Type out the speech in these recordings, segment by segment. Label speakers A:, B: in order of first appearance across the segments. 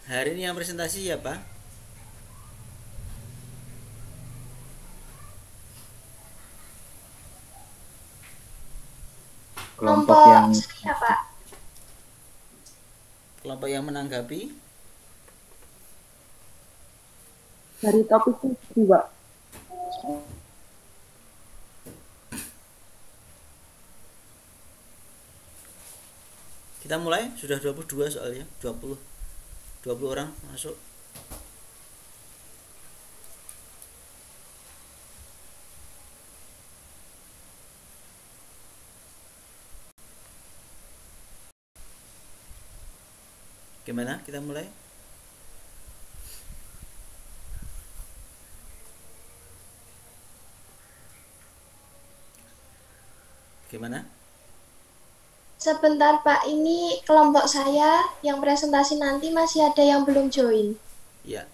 A: Hari ini yang presentasi siapa?
B: Kelompok
C: Kelompok
B: yang
C: saya, Pak.
A: Kelompok yang menanggapi.
B: dari topik itu, Pak.
A: Kita mulai, sudah 22 soalnya, 20 orang masuk. Gimana? Kita mulai. Gimana?
C: Sebentar, Pak. Ini kelompok saya yang presentasi nanti masih ada yang belum join.
A: Ya.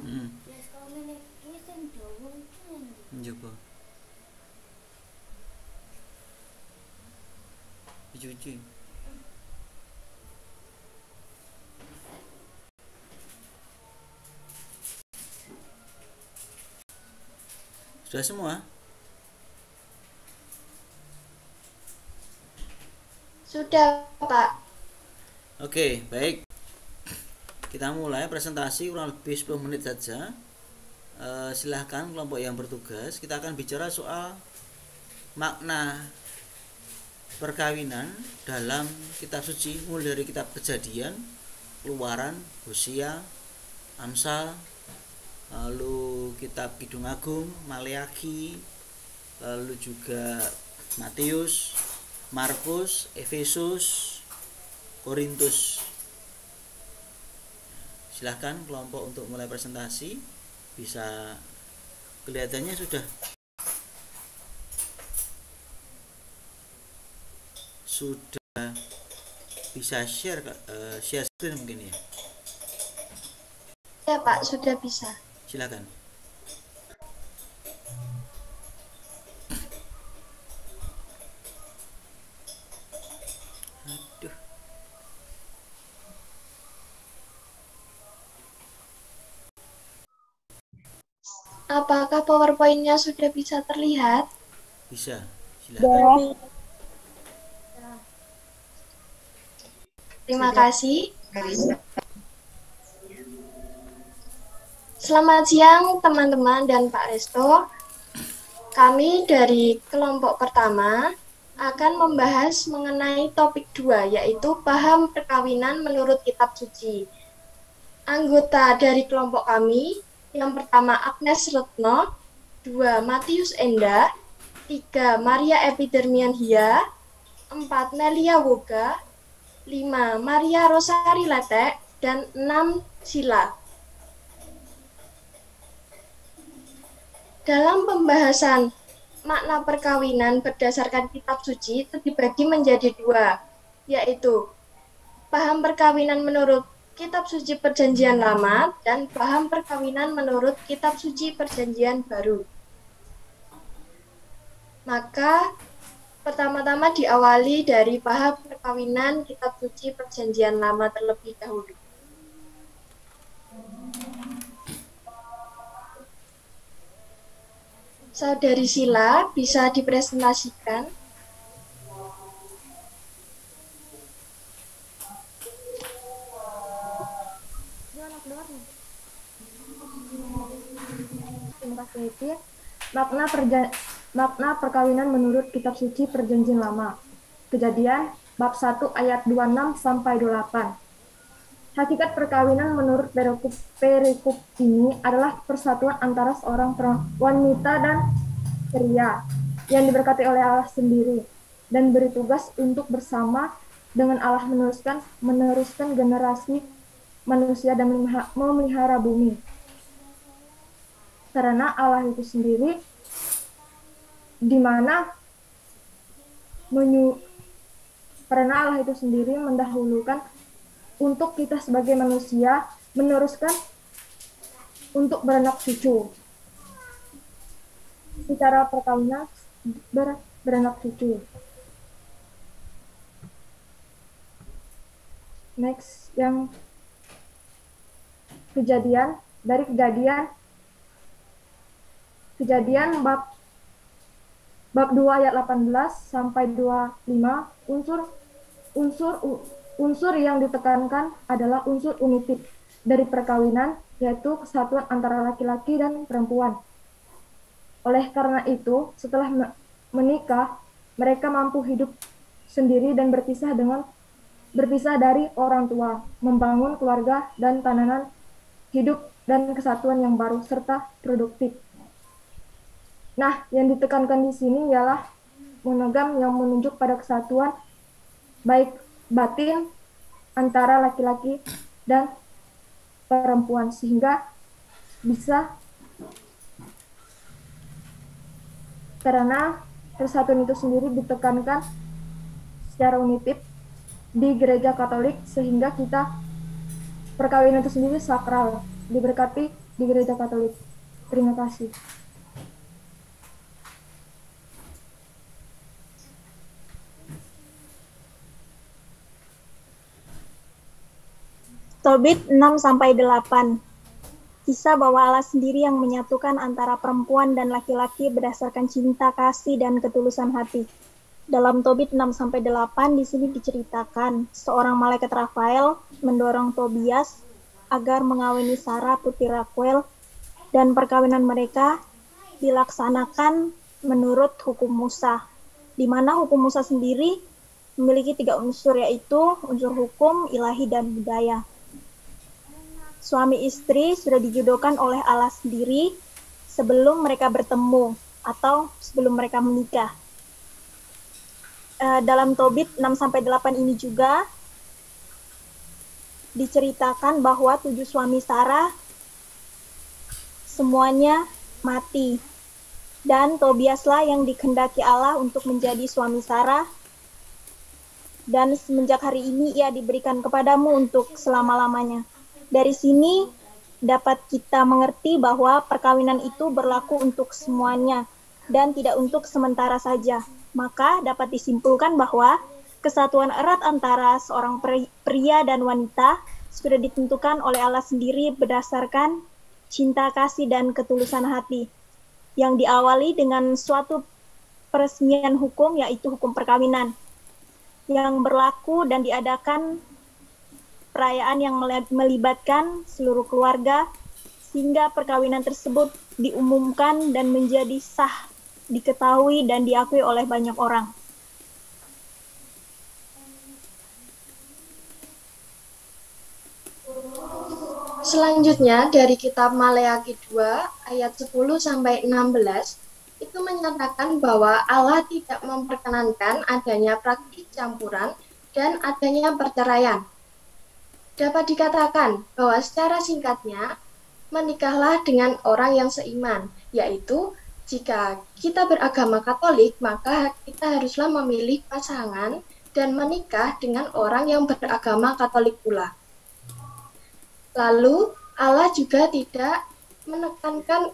A: Hmm. Coba. Dicuci. Sudah semua?
C: Sudah, Pak.
A: Oke, baik. Kita mulai presentasi kurang lebih 10 menit saja. Silahkan kelompok yang bertugas. Kita akan bicara soal makna perkawinan dalam kitab suci, mulai dari kitab Kejadian, Keluaran, Hosea, Amsal, lalu kitab Kidung Agung, Maleakhi, lalu juga Matius, Markus, Efesus, Korintus. Silahkan kelompok untuk mulai presentasi. Bisa kelihatannya sudah bisa share screen mungkin ya.
C: Ya, Pak, sudah bisa.
A: Silakan. Aduh.
C: Apakah PowerPoint-nya sudah bisa terlihat?
A: Bisa. Silakan.
C: Terima kasih. Selamat siang, teman-teman dan Pak Resto. Kami dari kelompok pertama akan membahas mengenai topik 2, yaitu paham perkawinan menurut kitab suci. Anggota dari kelompok kami, yang pertama Agnes Retno, 2 Matius Enda, 3 Maria Epidermian Hia, 4 Nelia Woga, 5 Maria Rosari Letek, dan 6 Sila. Dalam pembahasan makna perkawinan berdasarkan kitab suci itu dibagi menjadi 2, yaitu paham perkawinan menurut Kitab Suci Perjanjian Lama dan paham perkawinan menurut Kitab Suci Perjanjian Baru. Maka pertama-tama diawali dari paham perkawinan Kitab Suci Perjanjian Lama terlebih dahulu. Saudari Sila bisa dipresentasikan.
D: Terima kasih. Makna perkawinan menurut Kitab Suci Perjanjian Lama. Kejadian bab 1 ayat 26 sampai 28. Hakikat perkawinan menurut perikop ini adalah persatuan antara seorang wanita dan pria yang diberkati oleh Allah sendiri dan beri tugas untuk bersama dengan Allah meneruskan generasi manusia dan memelihara bumi. Karena Allah itu sendiri karena Allah itu sendiri mendahulukan untuk kita sebagai manusia meneruskan untuk beranak cucu. Secara perkawinan beranak cucu. Next, yang kejadian bab 2 ayat 18 sampai 25, unsur yang ditekankan adalah unsur unitif dari perkawinan, yaitu kesatuan antara laki-laki dan perempuan. Oleh karena itu, setelah menikah, mereka mampu hidup sendiri dan berpisah dari orang tua, membangun keluarga dan tatanan hidup dan kesatuan yang baru serta produktif. Nah, yang ditekankan di sini ialah monogam yang menunjuk pada kesatuan baik batin antara laki-laki dan perempuan sehingga bisa, karena persatuan itu sendiri ditekankan secara unitif di gereja Katolik sehingga perkawinan itu sendiri sakral, diberkati di gereja Katolik. Terima kasih.
E: Tobit 6-8. Kisah bahwa Allah sendiri yang menyatukan antara perempuan dan laki-laki berdasarkan cinta kasih dan ketulusan hati. Dalam Tobit 6-8 di sini diceritakan seorang malaikat Rafael mendorong Tobias agar mengawini Sarah putri Raquel dan perkawinan mereka dilaksanakan menurut hukum Musa, di mana hukum Musa sendiri memiliki 3 unsur, yaitu unsur hukum, ilahi, dan budaya. Suami istri sudah dijodohkan oleh Allah sendiri sebelum mereka bertemu atau sebelum mereka menikah. Dalam Tobit 6-8 ini juga diceritakan bahwa 7 suami Sarah semuanya mati. Dan Tobiaslah yang dikehendaki Allah untuk menjadi suami Sarah. Dan semenjak hari ini ia diberikan kepadamu untuk selama-lamanya. Dari sini dapat kita mengerti bahwa perkawinan itu berlaku untuk semuanya dan tidak untuk sementara saja. Maka dapat disimpulkan bahwa kesatuan erat antara seorang pria dan wanita sudah ditentukan oleh Allah sendiri berdasarkan cinta kasih dan ketulusan hati, yang diawali dengan suatu peresmian hukum, yaitu hukum perkawinan, yang berlaku dan diadakan perayaan yang melibatkan seluruh keluarga, sehingga perkawinan tersebut diumumkan dan menjadi sah, diketahui dan diakui oleh banyak orang.
C: Selanjutnya dari kitab Maleakhi 2 ayat 10-16 itu menyatakan bahwa Allah tidak memperkenankan adanya praktik campuran dan adanya perceraian. Dapat dikatakan bahwa secara singkatnya, menikahlah dengan orang yang seiman, yaitu jika kita beragama Katolik, maka kita haruslah memilih pasangan dan menikah dengan orang yang beragama Katolik pula. Lalu Allah juga tidak menekankan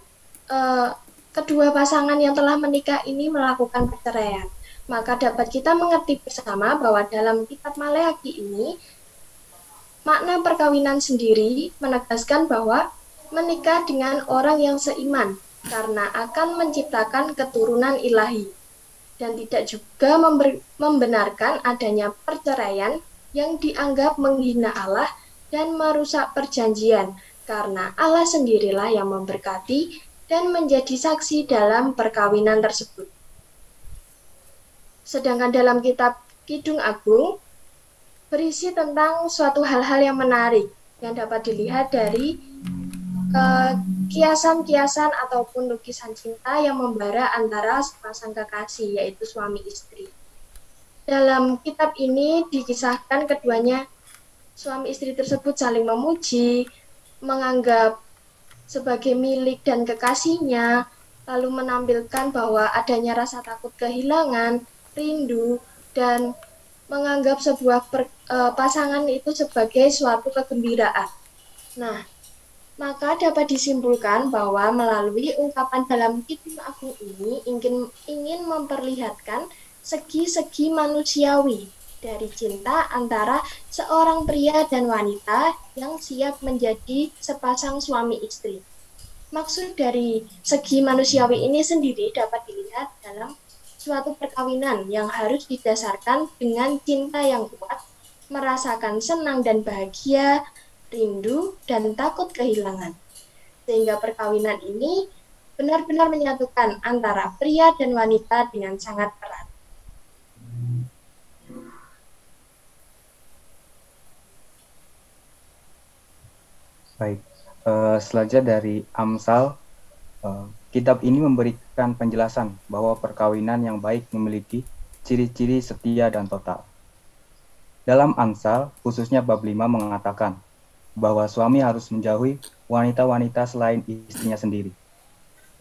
C: kedua pasangan yang telah menikah ini melakukan perceraian. Maka dapat kita mengerti bersama bahwa dalam kitab Maleakhi ini makna perkawinan sendiri menegaskan bahwa menikah dengan orang yang seiman karena akan menciptakan keturunan ilahi dan tidak juga membenarkan adanya perceraian yang dianggap menghina Allah dan merusak perjanjian karena Allah sendirilah yang memberkati dan menjadi saksi dalam perkawinan tersebut. Sedangkan dalam kitab Kidung Agung berisi tentang suatu hal-hal yang menarik yang dapat dilihat dari kiasan-kiasan ataupun lukisan cinta yang membara antara sepasang kekasih, yaitu suami istri. Dalam kitab ini dikisahkan keduanya suami istri tersebut saling memuji, menganggap sebagai milik dan kekasihnya, lalu menampilkan bahwa adanya rasa takut kehilangan, rindu, dan menganggap sebuah pasangan itu sebagai suatu kegembiraan. Nah, maka dapat disimpulkan bahwa melalui ungkapan dalam Kidung Agung ini ingin memperlihatkan segi-segi manusiawi dari cinta antara seorang pria dan wanita yang siap menjadi sepasang suami istri. Maksud dari segi manusiawi ini sendiri dapat dilihat dalam suatu perkawinan yang harus didasarkan dengan cinta yang kuat, merasakan senang dan bahagia, rindu, dan takut kehilangan. Sehingga perkawinan ini benar-benar menyatukan antara pria dan wanita dengan sangat erat.
F: Baik, selanjutnya dari Amsal, kitab ini memberikan penjelasan bahwa perkawinan yang baik memiliki ciri-ciri setia dan total. Dalam Amsal, khususnya bab 5 mengatakan bahwa suami harus menjauhi wanita-wanita selain istrinya sendiri.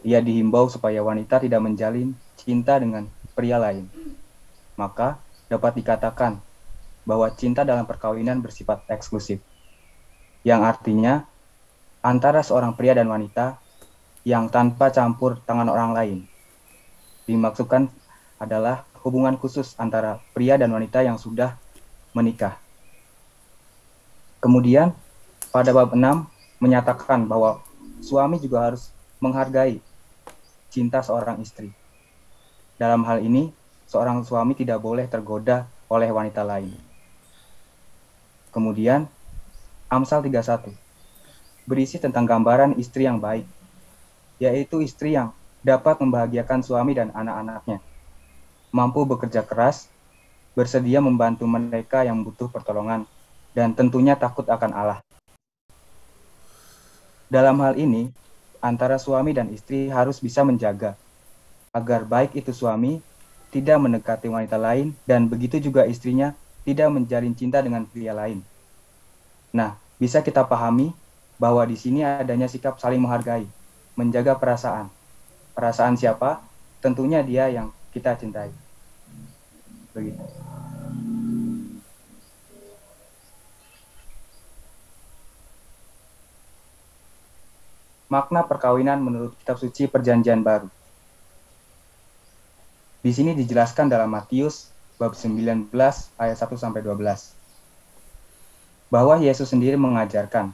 F: Ia dihimbau supaya wanita tidak menjalin cinta dengan pria lain. Maka dapat dikatakan bahwa cinta dalam perkawinan bersifat eksklusif, yang artinya antara seorang pria dan wanita yang tanpa campur tangan orang lain. Dimaksudkan adalah hubungan khusus antara pria dan wanita yang sudah menikah. Kemudian pada bab 6 menyatakan bahwa suami juga harus menghargai cinta seorang istri. Dalam hal ini, seorang suami tidak boleh tergoda oleh wanita lain. Kemudian Amsal 31 berisi tentang gambaran istri yang baik, yaitu istri yang dapat membahagiakan suami dan anak-anaknya, mampu bekerja keras, bersedia membantu mereka yang butuh pertolongan, dan tentunya takut akan Allah. Dalam hal ini, antara suami dan istri harus bisa menjaga, agar baik itu suami tidak mendekati wanita lain, dan begitu juga istrinya tidak menjalin cinta dengan pria lain. Nah, bisa kita pahami bahwa di sini adanya sikap saling menghargai, menjaga perasaan. Perasaan siapa? Tentunya dia yang kita cintai. Begitu. Makna perkawinan menurut kitab suci Perjanjian Baru. Di sini dijelaskan dalam Matius bab 19 ayat 1 sampai 12. Bahwa Yesus sendiri mengajarkan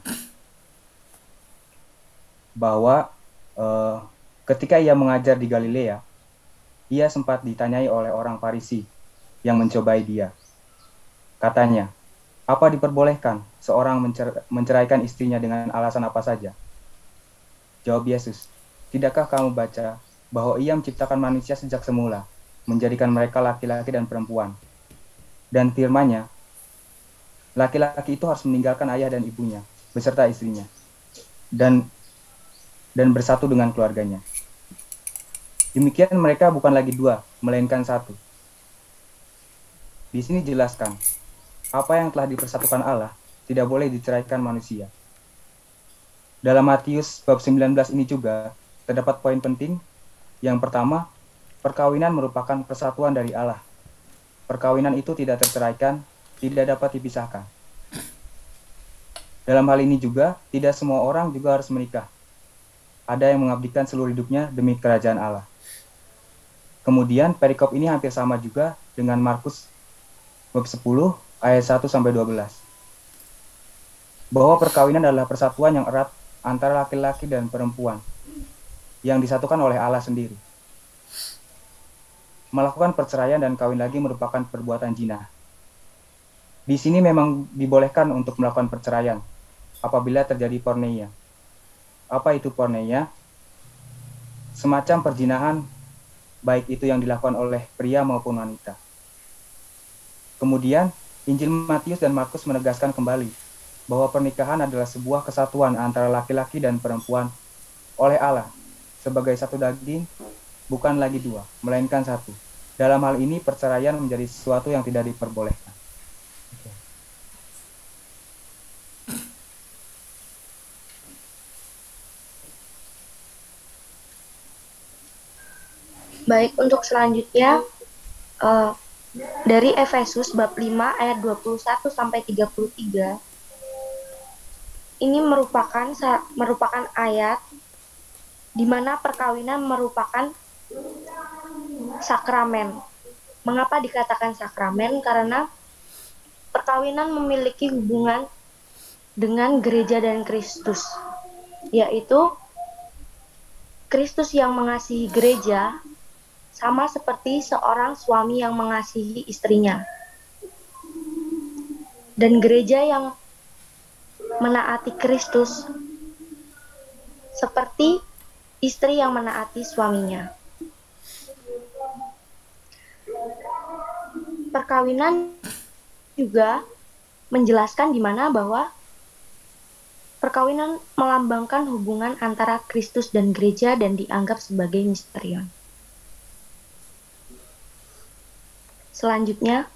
F: bahwa ketika ia mengajar di Galilea, ia sempat ditanyai oleh orang Farisi yang mencobai dia. Katanya, apa diperbolehkan seorang menceraikan istrinya dengan alasan apa saja? Jawab Yesus, tidakkah kamu baca bahwa ia menciptakan manusia sejak semula, menjadikan mereka laki-laki dan perempuan? Dan firman-Nya, laki-laki itu harus meninggalkan ayah dan ibunya, beserta istrinya, dan bersatu dengan keluarganya. Demikian mereka bukan lagi dua, melainkan satu. Di sini jelaskan, apa yang telah dipersatukan Allah tidak boleh diceraikan manusia. Dalam Matius bab 19 ini juga terdapat poin penting. Yang pertama, perkawinan merupakan persatuan dari Allah. Perkawinan itu tidak terceraikan, tidak dapat dipisahkan. Dalam hal ini juga, tidak semua orang juga harus menikah. Ada yang mengabdikan seluruh hidupnya demi kerajaan Allah. Kemudian perikop ini hampir sama juga dengan Markus bab 10 ayat 1-12. Bahwa perkawinan adalah persatuan yang erat antara laki-laki dan perempuan yang disatukan oleh Allah sendiri. Melakukan perceraian dan kawin lagi merupakan perbuatan zina. Di sini memang dibolehkan untuk melakukan perceraian apabila terjadi porneia. Apa itu porneia? Semacam perzinahan, baik itu yang dilakukan oleh pria maupun wanita. Kemudian, Injil Matius dan Markus menegaskan kembali bahwa pernikahan adalah sebuah kesatuan antara laki-laki dan perempuan oleh Allah sebagai satu daging, bukan lagi dua, melainkan satu. Dalam hal ini, perceraian menjadi sesuatu yang tidak diperbolehkan.
C: Baik, untuk selanjutnya dari Efesus bab 5 ayat 21 sampai 33. Ini merupakan ayat di mana perkawinan merupakan sakramen. Mengapa dikatakan sakramen? Karena perkawinan memiliki hubungan dengan gereja dan Kristus, yaitu Kristus yang mengasihi gereja sama seperti seorang suami yang mengasihi istrinya. Dan gereja yang menaati Kristus seperti istri yang menaati suaminya. Perkawinan juga menjelaskan di mana bahwa perkawinan melambangkan hubungan antara Kristus dan gereja dan dianggap sebagai misterion. Selanjutnya,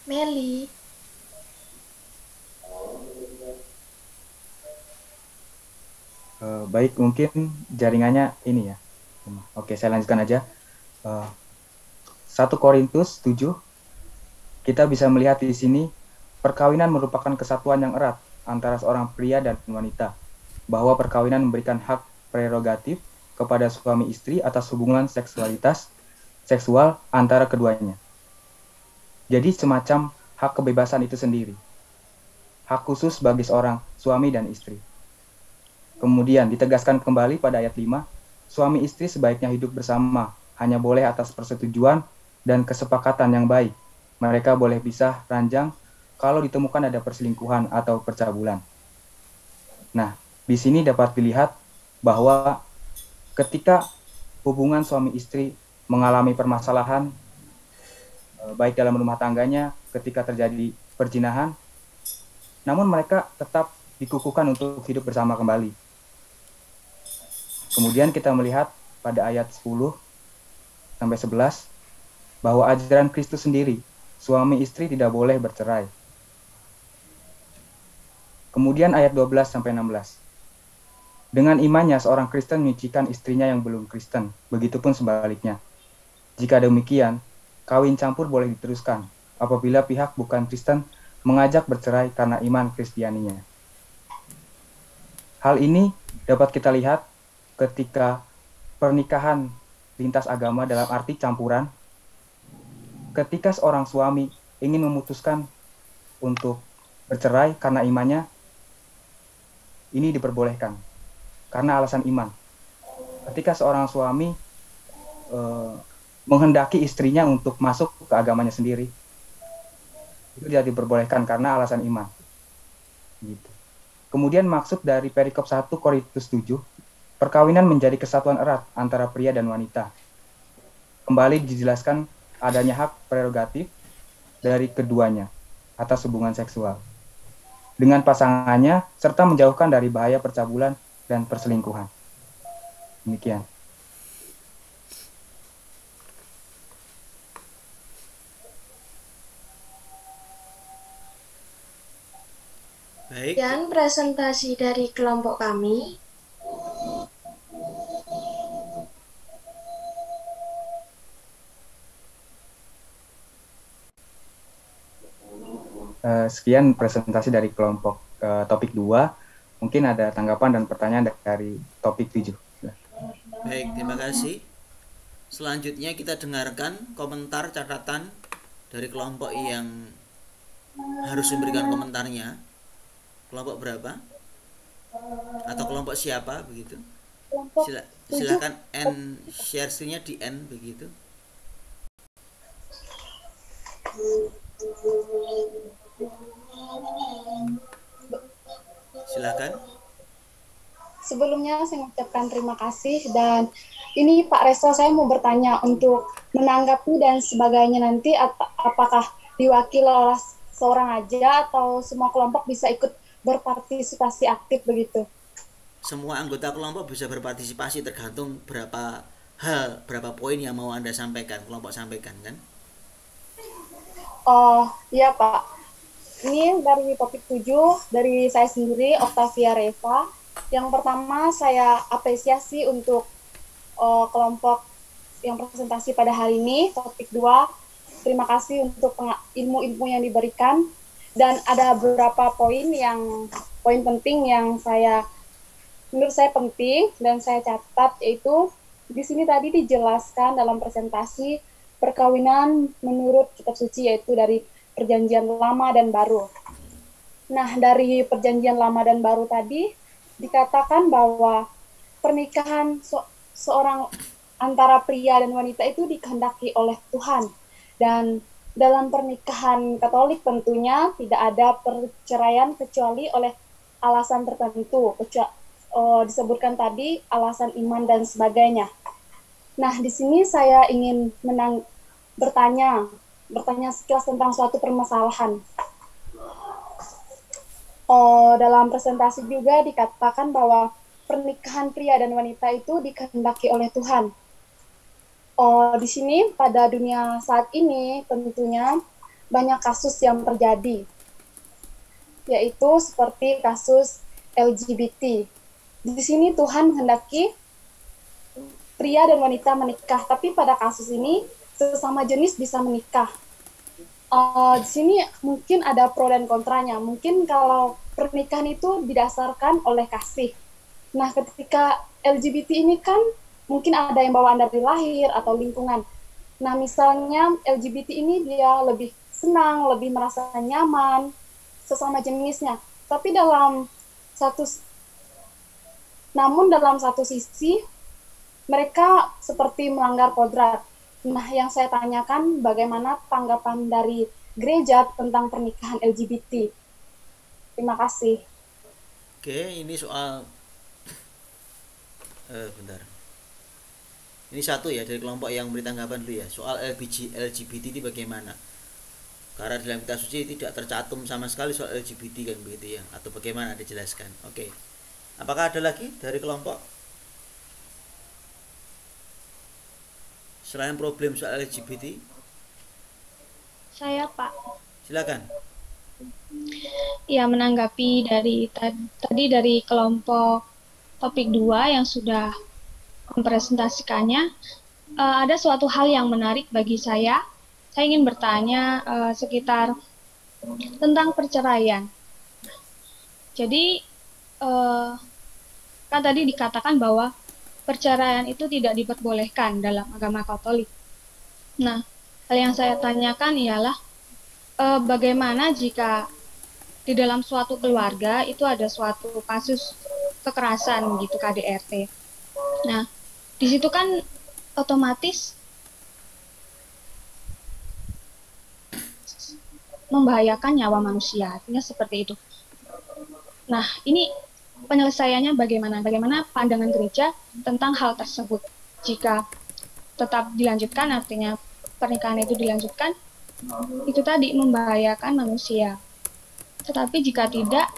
C: Meli.
F: Baik, mungkin jaringannya ini ya. Oke, saya lanjutkan aja. 1 Korintus 7, kita bisa melihat di sini perkawinan merupakan kesatuan yang erat antara seorang pria dan wanita, bahwa perkawinan memberikan hak prerogatif kepada suami istri atas hubungan seksual antara keduanya. Jadi semacam hak kebebasan itu sendiri, hak khusus bagi seorang suami dan istri. Kemudian ditegaskan kembali pada ayat 5, suami istri sebaiknya hidup bersama, hanya boleh atas persetujuan dan kesepakatan yang baik. Mereka boleh pisah ranjang kalau ditemukan ada perselingkuhan atau percabulan. Nah, di sini dapat dilihat bahwa ketika hubungan suami istri mengalami permasalahan, baik dalam rumah tangganya, ketika terjadi perzinahan, namun mereka tetap dikukuhkan untuk hidup bersama kembali. Kemudian kita melihat pada ayat 10 sampai 11 bahwa ajaran Kristus sendiri, suami istri tidak boleh bercerai. Kemudian ayat 12 sampai 16. Dengan imannya seorang Kristen menyucikan istrinya yang belum Kristen, begitupun sebaliknya. Jika demikian, kawin campur boleh diteruskan apabila pihak bukan Kristen mengajak bercerai karena iman Kristianinya. Hal ini dapat kita lihat ketika pernikahan lintas agama dalam arti campuran, ketika seorang suami ingin memutuskan untuk bercerai karena imannya, ini diperbolehkan karena alasan iman. Ketika seorang suami menghendaki istrinya untuk masuk ke agamanya sendiri, itu tidak diperbolehkan karena alasan iman. Gitu. Kemudian maksud dari perikop 1 Korintus 7, perkawinan menjadi kesatuan erat antara pria dan wanita. Kembali dijelaskan adanya hak prerogatif dari keduanya atas hubungan seksual dengan pasangannya, serta menjauhkan dari bahaya percabulan dan perselingkuhan. Demikian.
A: Baik,
C: Sekian presentasi dari kelompok kami.
F: Sekian presentasi dari kelompok topik 2. Mungkin ada tanggapan dan pertanyaan dari topik 7.
A: baik, terima kasih. Selanjutnya kita dengarkan komentar catatan dari kelompok yang harus memberikan komentarnya. Kelompok berapa? Atau kelompok siapa begitu?
E: Kelompok
A: Silakan N share screen-nya di N begitu. Silakan.
G: Sebelumnya saya mengucapkan terima kasih, dan ini Pak Resto, saya mau bertanya untuk menanggapi dan sebagainya nanti apakah diwakili oleh seorang aja atau semua kelompok bisa ikut berpartisipasi aktif begitu?
A: Semua anggota kelompok bisa berpartisipasi tergantung berapa poin yang mau Anda sampaikan, kelompok sampaikan kan?
G: Oh iya Pak, ini dari topik 7 dari saya sendiri, Octavia Reva. Yang pertama saya apresiasi untuk kelompok yang presentasi pada hari ini. Topik 2, terima kasih untuk ilmu-ilmu yang diberikan, dan ada beberapa poin penting yang menurut saya penting dan saya catat, yaitu di sini tadi dijelaskan dalam presentasi perkawinan menurut kitab suci, yaitu dari Perjanjian Lama dan Baru. Nah, dari Perjanjian Lama dan Baru tadi dikatakan bahwa pernikahan seorang antara pria dan wanita itu dikehendaki oleh Tuhan. Dan dalam pernikahan Katolik tentunya tidak ada perceraian kecuali oleh alasan tertentu. Disebutkan tadi alasan iman dan sebagainya. Nah, di sini saya ingin bertanya sekilas tentang suatu permasalahan. Dalam presentasi juga dikatakan bahwa pernikahan pria dan wanita itu dikehendaki oleh Tuhan. Di sini pada dunia saat ini tentunya banyak kasus yang terjadi, yaitu seperti kasus LGBT. Di sini Tuhan menghendaki pria dan wanita menikah, tapi pada kasus ini sesama jenis bisa menikah. Di sini mungkin ada pro dan kontranya. Mungkin kalau pernikahan itu didasarkan oleh kasih. Nah, ketika LGBT ini kan mungkin ada yang bawaan dari lahir atau lingkungan. Nah, misalnya LGBT ini dia lebih senang, lebih merasa nyaman sesama jenisnya. Tapi dalam satu sisi mereka seperti melanggar kodrat. Nah, yang saya tanyakan bagaimana tanggapan dari gereja tentang pernikahan LGBT. Terima kasih.
A: Oke, ini soal bentar. Ini satu ya dari kelompok yang beri tanggapan dulu ya. Soal LGBT ini bagaimana? Karena dalam kitab suci tidak tercantum sama sekali soal LGBT kan begitu ya. Atau bagaimana dijelaskan. Oke. Apakah ada lagi dari kelompok? Selain problem soal LGBT?
H: Saya, Pak.
A: Silakan.
H: Ya, menanggapi tadi dari kelompok topik 2 yang sudah mempresentasikannya, ada suatu hal yang menarik bagi saya. Saya ingin bertanya sekitar tentang perceraian. Jadi, kan tadi dikatakan bahwa perceraian itu tidak diperbolehkan dalam agama Katolik. Nah, hal yang saya tanyakan ialah bagaimana jika di dalam suatu keluarga itu ada suatu kasus kekerasan gitu, KDRT. Nah, di situ kan otomatis membahayakan nyawa manusia, artinya seperti itu. Nah, ini penyelesaiannya bagaimana? Bagaimana pandangan gereja tentang hal tersebut? Jika tetap dilanjutkan, artinya pernikahan itu dilanjutkan, itu tadi membahayakan manusia. Tetapi jika tidak,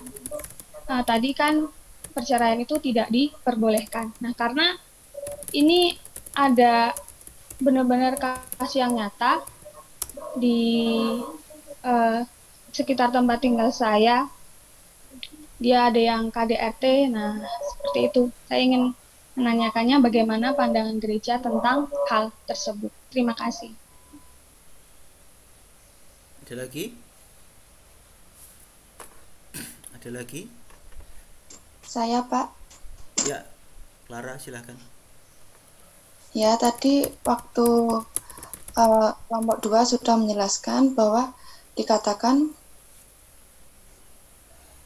H: tadi kan perceraian itu tidak diperbolehkan. Nah, karena ini ada benar-benar kasus yang nyata di sekitar tempat tinggal saya, dia ada yang KDRT. Nah, seperti itu. Saya ingin menanyakannya bagaimana pandangan gereja tentang hal tersebut. Terima kasih.
A: Ada lagi? Ada lagi?
I: Saya, Pak.
A: Ya, Clara silahkan.
I: Ya, tadi waktu kelompok 2 sudah menjelaskan bahwa dikatakan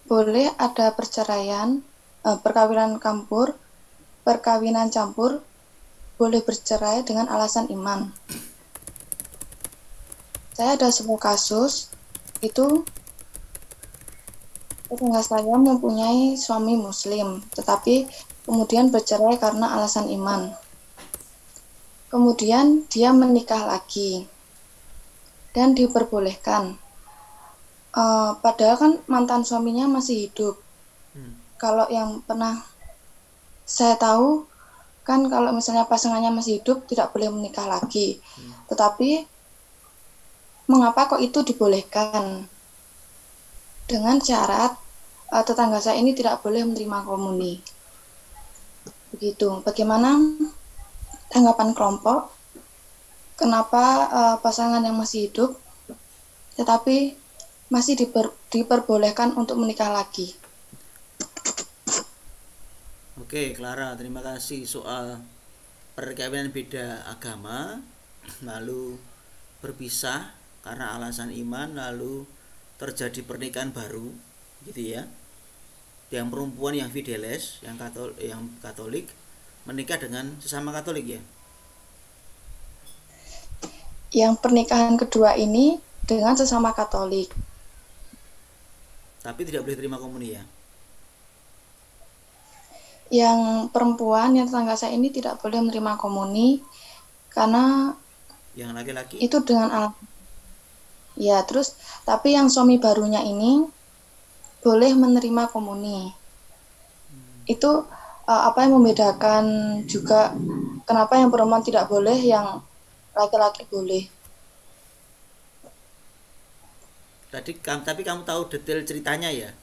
I: boleh ada perceraian, perkawinan campur, boleh bercerai dengan alasan iman. Saya ada sebuah kasus, itu tetangga saya mempunyai suami muslim, tetapi kemudian bercerai karena alasan iman. Kemudian dia menikah lagi dan diperbolehkan. Padahal kan mantan suaminya masih hidup. Kalau yang pernah saya tahu kan kalau misalnya pasangannya masih hidup tidak boleh menikah lagi. Tetapi mengapa kok itu dibolehkan? Dengan syarat tetangga saya ini tidak boleh menerima komuni. Begitu. Bagaimana tanggapan kelompok? Kenapa pasangan yang masih hidup tetapi masih diperbolehkan untuk menikah lagi?
A: Oke, Clara, terima kasih. Soal perkawinan beda agama, lalu berpisah karena alasan iman, lalu terjadi pernikahan baru, gitu ya. Yang perempuan yang fideles, yang Katolik menikah dengan sesama Katolik ya.
I: Yang pernikahan kedua ini dengan sesama Katolik.
A: Tapi tidak boleh terima komuni ya.
I: Yang perempuan, yang tetangga saya ini tidak boleh menerima komuni karena
A: yang laki-laki
I: itu dengan ya, terus tapi yang suami barunya ini boleh menerima komuni. Itu apa yang membedakan juga kenapa yang perempuan tidak boleh, yang laki-laki boleh?
A: Tapi kamu tahu detail ceritanya ya?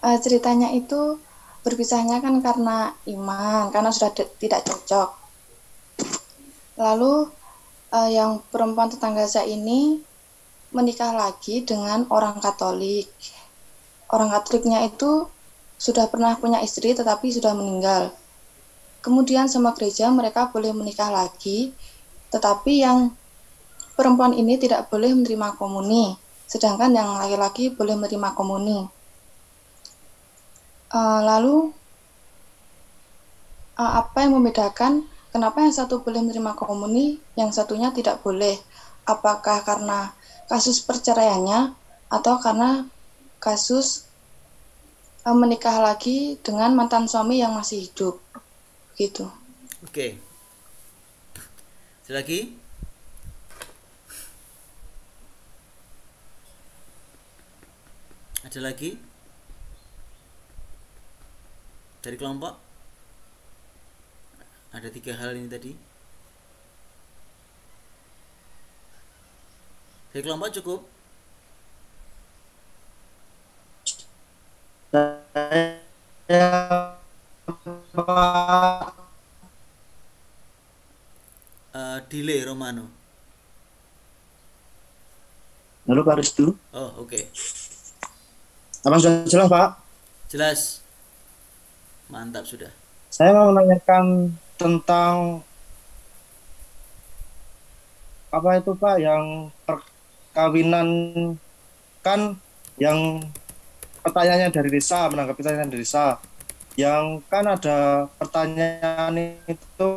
I: Ceritanya itu berpisahnya kan karena iman, karena sudah tidak cocok. Lalu yang perempuan tetangga saya ini menikah lagi dengan orang Katolik. Orang Katoliknya itu sudah pernah punya istri tetapi sudah meninggal. Kemudian sama gereja mereka boleh menikah lagi, tetapi yang perempuan ini tidak boleh menerima komuni, sedangkan yang laki-laki boleh menerima komuni. Lalu apa yang membedakan kenapa yang satu boleh menerima komuni, yang satunya tidak boleh? Apakah karena kasus perceraiannya atau karena kasus menikah lagi dengan mantan suami yang masih hidup? Gitu.
A: Oke. Ada lagi? Ada lagi? Dari kelompok? Ada 3 hal ini tadi. Dari kelompok cukup? Delay Romano.
J: Halo Pak Restu.
A: Oh, oke.
J: Apa sudah jelas Pak?
A: Jelas. Mantap sudah.
J: Saya mau menanyakan tentang apa itu Pak, yang perkawinan, kan yang pertanyaannya dari Risa, menanggapi pertanyaan dari Risa, yang kan ada pertanyaan itu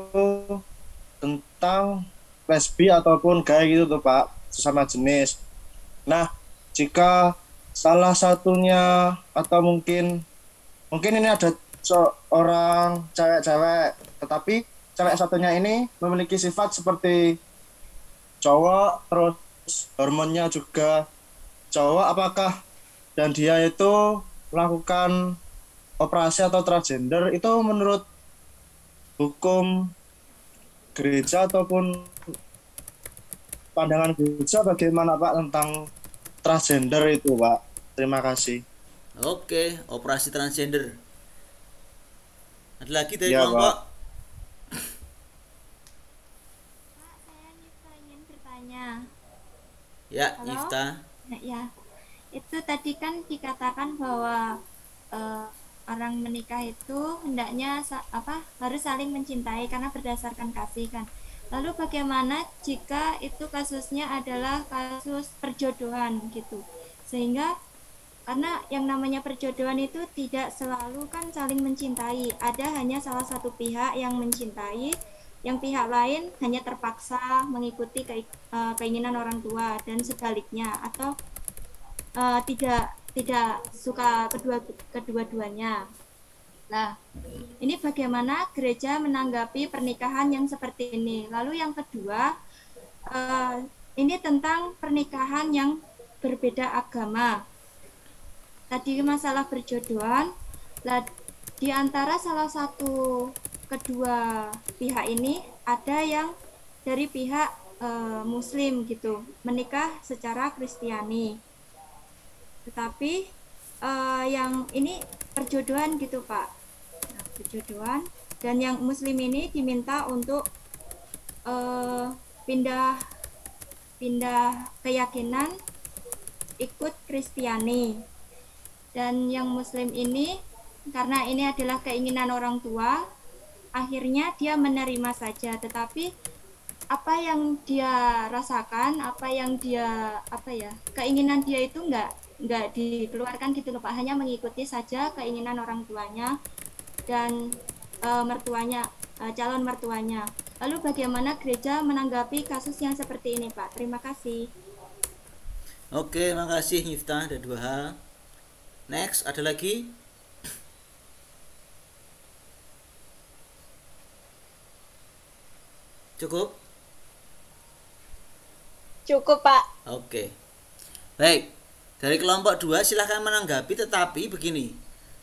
J: tentang lesbi ataupun gay gitu tuh Pak, sesama jenis. Nah, jika salah satunya atau mungkin ini ada seorang cewek-cewek, tetapi cewek satunya ini memiliki sifat seperti cowok, terus hormonnya juga cowok, apakah dan dia itu melakukan operasi atau transgender, itu menurut hukum gereja ataupun pandangan gereja bagaimana Pak tentang transgender itu, Pak. Terima kasih.
A: Oke, operasi transgender. Ada lagi dari
J: Iya,
A: kelompok?
J: Pak.
K: Saya juga ingin bertanya.
A: Ya,
K: Halo?
A: Ifta.
K: Ya, itu tadi kan dikatakan bahwa orang menikah itu hendaknya harus saling mencintai karena berdasarkan kasih kan. Lalu bagaimana jika itu kasusnya adalah kasus perjodohan gitu? Sehingga karena yang namanya perjodohan itu tidak selalu kan saling mencintai, ada hanya salah satu pihak yang mencintai, yang pihak lain hanya terpaksa mengikuti keinginan orang tua dan sebaliknya, atau tidak suka kedua-duanya. Nah, ini bagaimana gereja menanggapi pernikahan yang seperti ini? Lalu yang kedua, ini tentang pernikahan yang berbeda agama. Tadi masalah perjodohan, di antara salah satu kedua pihak ini ada yang dari pihak Muslim gitu, menikah secara Kristiani. Tetapi yang ini perjodohan gitu, Pak. Nah, perjodohan, dan yang Muslim ini diminta untuk pindah keyakinan ikut Kristiani. Dan yang Muslim ini karena ini adalah keinginan orang tua, akhirnya dia menerima saja, tetapi apa yang dia rasakan, apa yang dia keinginan dia itu nggak dikeluarkan gitu loh, Pak, hanya mengikuti saja keinginan orang tuanya dan mertuanya, calon mertuanya. Lalu bagaimana gereja menanggapi kasus yang seperti ini, Pak? Terima kasih.
A: Oke, makasih Ifta, ada 2 hal. Next, ada lagi? Cukup?
E: Cukup, Pak.
A: Oke. Baik. Dari kelompok 2 silahkan menanggapi, tetapi begini.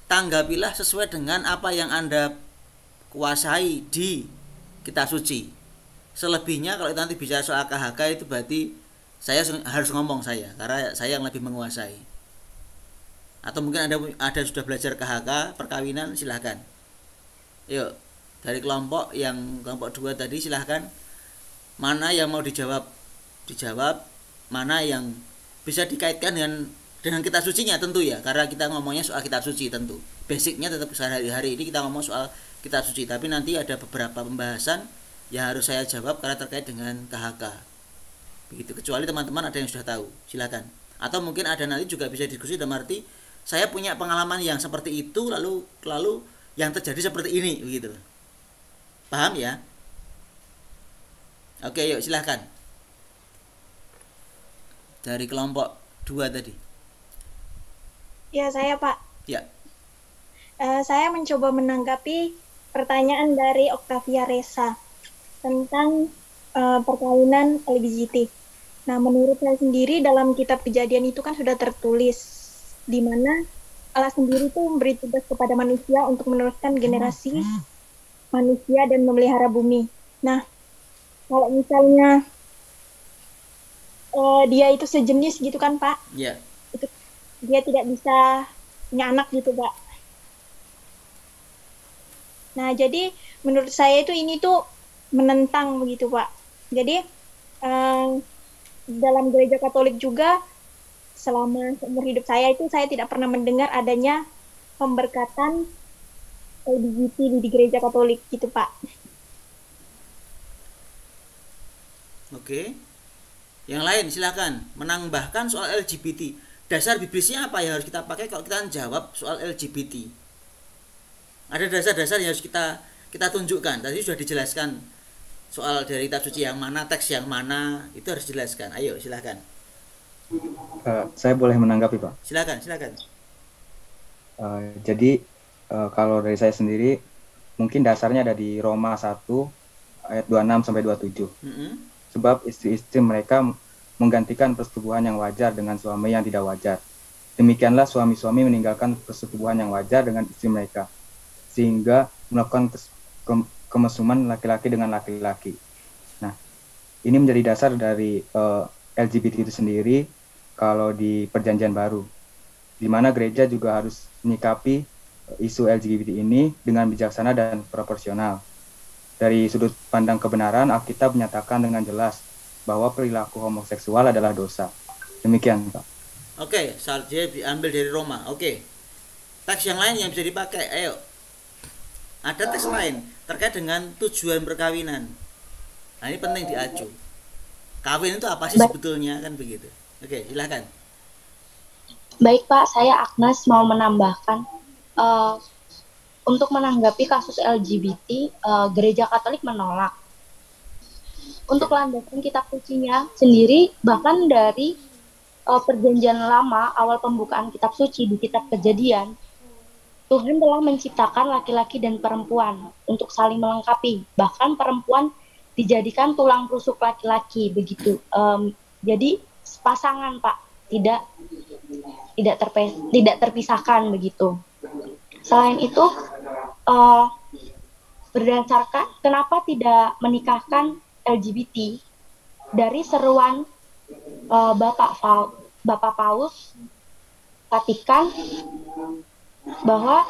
A: Tanggapilah sesuai dengan apa yang Anda kuasai di kitab suci. Selebihnya kalau nanti bicara soal KHK itu berarti saya harus ngomong karena saya yang lebih menguasai. Atau mungkin ada sudah belajar KHK perkawinan, silahkan. Yuk, dari kelompok 2 tadi silahkan. Mana yang mau dijawab, mana yang bisa dikaitkan dengan kitab sucinya tentu ya, karena kita ngomongnya soal kitab suci tentu. Basicnya tetap sehari-hari ini kita ngomong soal kitab suci, tapi nanti ada beberapa pembahasan yang harus saya jawab karena terkait dengan KHK. Begitu, kecuali teman-teman ada yang sudah tahu, silakan. Atau mungkin ada nanti juga bisa diskusi dalam arti saya punya pengalaman yang seperti itu lalu yang terjadi seperti ini, begitu. Paham ya? Oke, yuk silahkan. Dari kelompok 2 tadi.
E: Ya, saya, Pak.
A: Ya.
E: Saya mencoba menanggapi pertanyaan dari Octavia Reza tentang perkawinan LGBT. Nah, menurut saya sendiri dalam kitab Kejadian itu kan sudah tertulis di mana Allah sendiri tuh memberi tugas kepada manusia untuk meneruskan generasi manusia dan memelihara bumi. Nah, kalau misalnya dia itu sejenis gitu kan, Pak?
A: Iya.
E: Itu dia tidak bisa punya anak gitu, Pak. Nah, jadi menurut saya itu ini tuh menentang begitu, Pak. Jadi dalam gereja Katolik juga selama seumur hidup saya itu saya tidak pernah mendengar adanya pemberkatan LGBT di gereja Katolik gitu, Pak.
A: Oke. Yang lain silakan menambahkan soal LGBT. Dasar biblisnya apa yang harus kita pakai kalau kita jawab soal LGBT? Ada dasar-dasar yang harus kita tunjukkan. Tadi sudah dijelaskan soal dari kitab suci yang mana, teks yang mana, itu harus dijelaskan. Ayo silakan.
F: Saya boleh menanggapi, Pak?
A: Silakan.
F: Jadi kalau dari saya sendiri mungkin dasarnya ada di Roma 1 ayat 26 sampai 27. Sebab istri-istri mereka menggantikan persetubuhan yang wajar dengan suami yang tidak wajar. Demikianlah suami-suami meninggalkan persetubuhan yang wajar dengan istri mereka, sehingga melakukan kemesuman laki-laki dengan laki-laki. Nah, ini menjadi dasar dari LGBT itu sendiri, kalau di Perjanjian Baru, di mana gereja juga harus menyikapi isu LGBT ini dengan bijaksana dan proporsional. Dari sudut pandang kebenaran, Alkitab menyatakan dengan jelas bahwa perilaku homoseksual adalah dosa. Demikian, Pak.
A: Oke, salju diambil dari Roma. Oke. Teks yang lain yang bisa dipakai, ayo. Ada teks lain terkait dengan tujuan perkawinan. Nah, ini penting diacu. Kawin itu apa sih sebetulnya, kan begitu. Oke, silakan.
L: Baik Pak, saya Agnes mau menambahkan untuk menanggapi kasus LGBT, Gereja Katolik menolak. Untuk landasan kitab sucinya sendiri, bahkan dari Perjanjian Lama, awal pembukaan kitab suci di kitab Kejadian, Tuhan telah menciptakan laki-laki dan perempuan untuk saling melengkapi. Bahkan perempuan dijadikan tulang rusuk laki-laki begitu. Jadi pasangan Pak, tidak terpisahkan begitu. Selain itu, berdasarkan kenapa tidak menikahkan LGBT, dari seruan Bapak Paus Vatikan, bahwa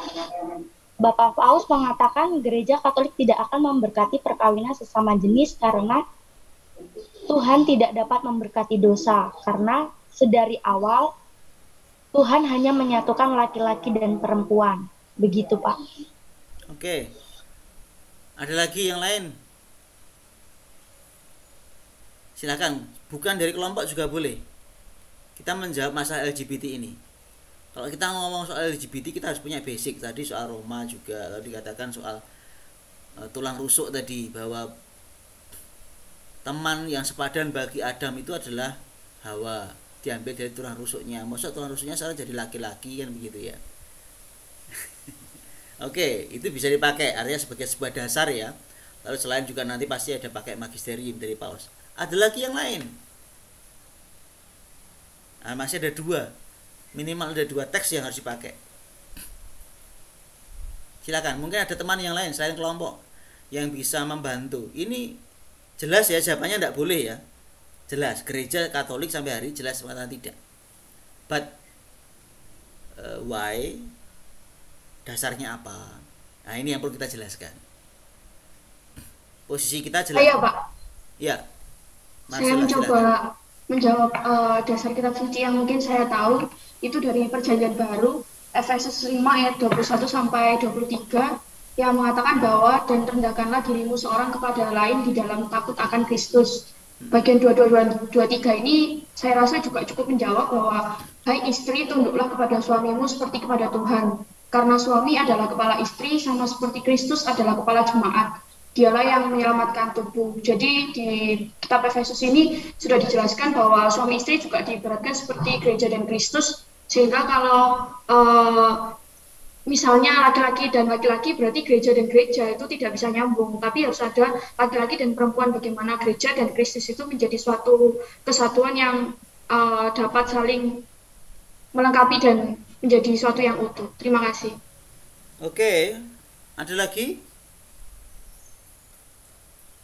L: Bapak Paus mengatakan gereja Katolik tidak akan memberkati perkawinan sesama jenis karena Tuhan tidak dapat memberkati dosa, karena sedari awal Tuhan hanya menyatukan laki-laki dan perempuan. Begitu, Pak.
A: Oke. Ada lagi yang lain? Silakan, bukan dari kelompok juga boleh. Kita menjawab masalah LGBT ini. Kalau kita ngomong soal LGBT, kita harus punya basic. Tadi soal Roma juga, tadi dikatakan soal tulang rusuk tadi, bahwa teman yang sepadan bagi Adam itu adalah Hawa, diambil dari tulang rusuknya. Maksud tulang rusuknya salah jadi laki-laki, kan begitu ya. Oke, itu bisa dipakai, artinya sebagai sebuah dasar ya. Lalu selain juga nanti pasti ada pakai magisterium dari Paus. Ada lagi yang lain. Nah, masih ada dua, minimal ada dua teks yang harus dipakai. Silakan, mungkin ada teman yang lain selain kelompok yang bisa membantu. Ini jelas ya, jawabannya tidak boleh ya. Jelas, gereja Katolik sampai hari jelas mengatakan tidak. But why? Dasarnya apa? Nah, ini yang perlu kita jelaskan. Posisi kita jelas.
C: Iya, Pak.
A: Ya.
C: Saya mencoba menjawab dasar kitab suci yang mungkin saya tahu itu dari Perjanjian Baru, Efesus 5 ayat 21 sampai 23, yang mengatakan bahwa dan rendahkanlah dirimu seorang kepada lain di dalam takut akan Kristus. Bagian 22-23 ini saya rasa juga cukup menjawab bahwa hai istri, tunduklah kepada suamimu seperti kepada Tuhan. Karena suami adalah kepala istri, sama seperti Kristus adalah kepala jemaat. Dialah yang menyelamatkan tubuh. Jadi di kitab Efesus ini sudah dijelaskan bahwa suami istri juga diibaratkan seperti gereja dan Kristus. Sehingga kalau misalnya laki-laki dan laki-laki, berarti gereja dan gereja itu tidak bisa nyambung. Tapi harus ada laki-laki dan perempuan, bagaimana gereja dan Kristus itu menjadi suatu kesatuan yang dapat saling melengkapi dan menjadi suatu yang utuh. Terima kasih.
A: Oke, ada lagi?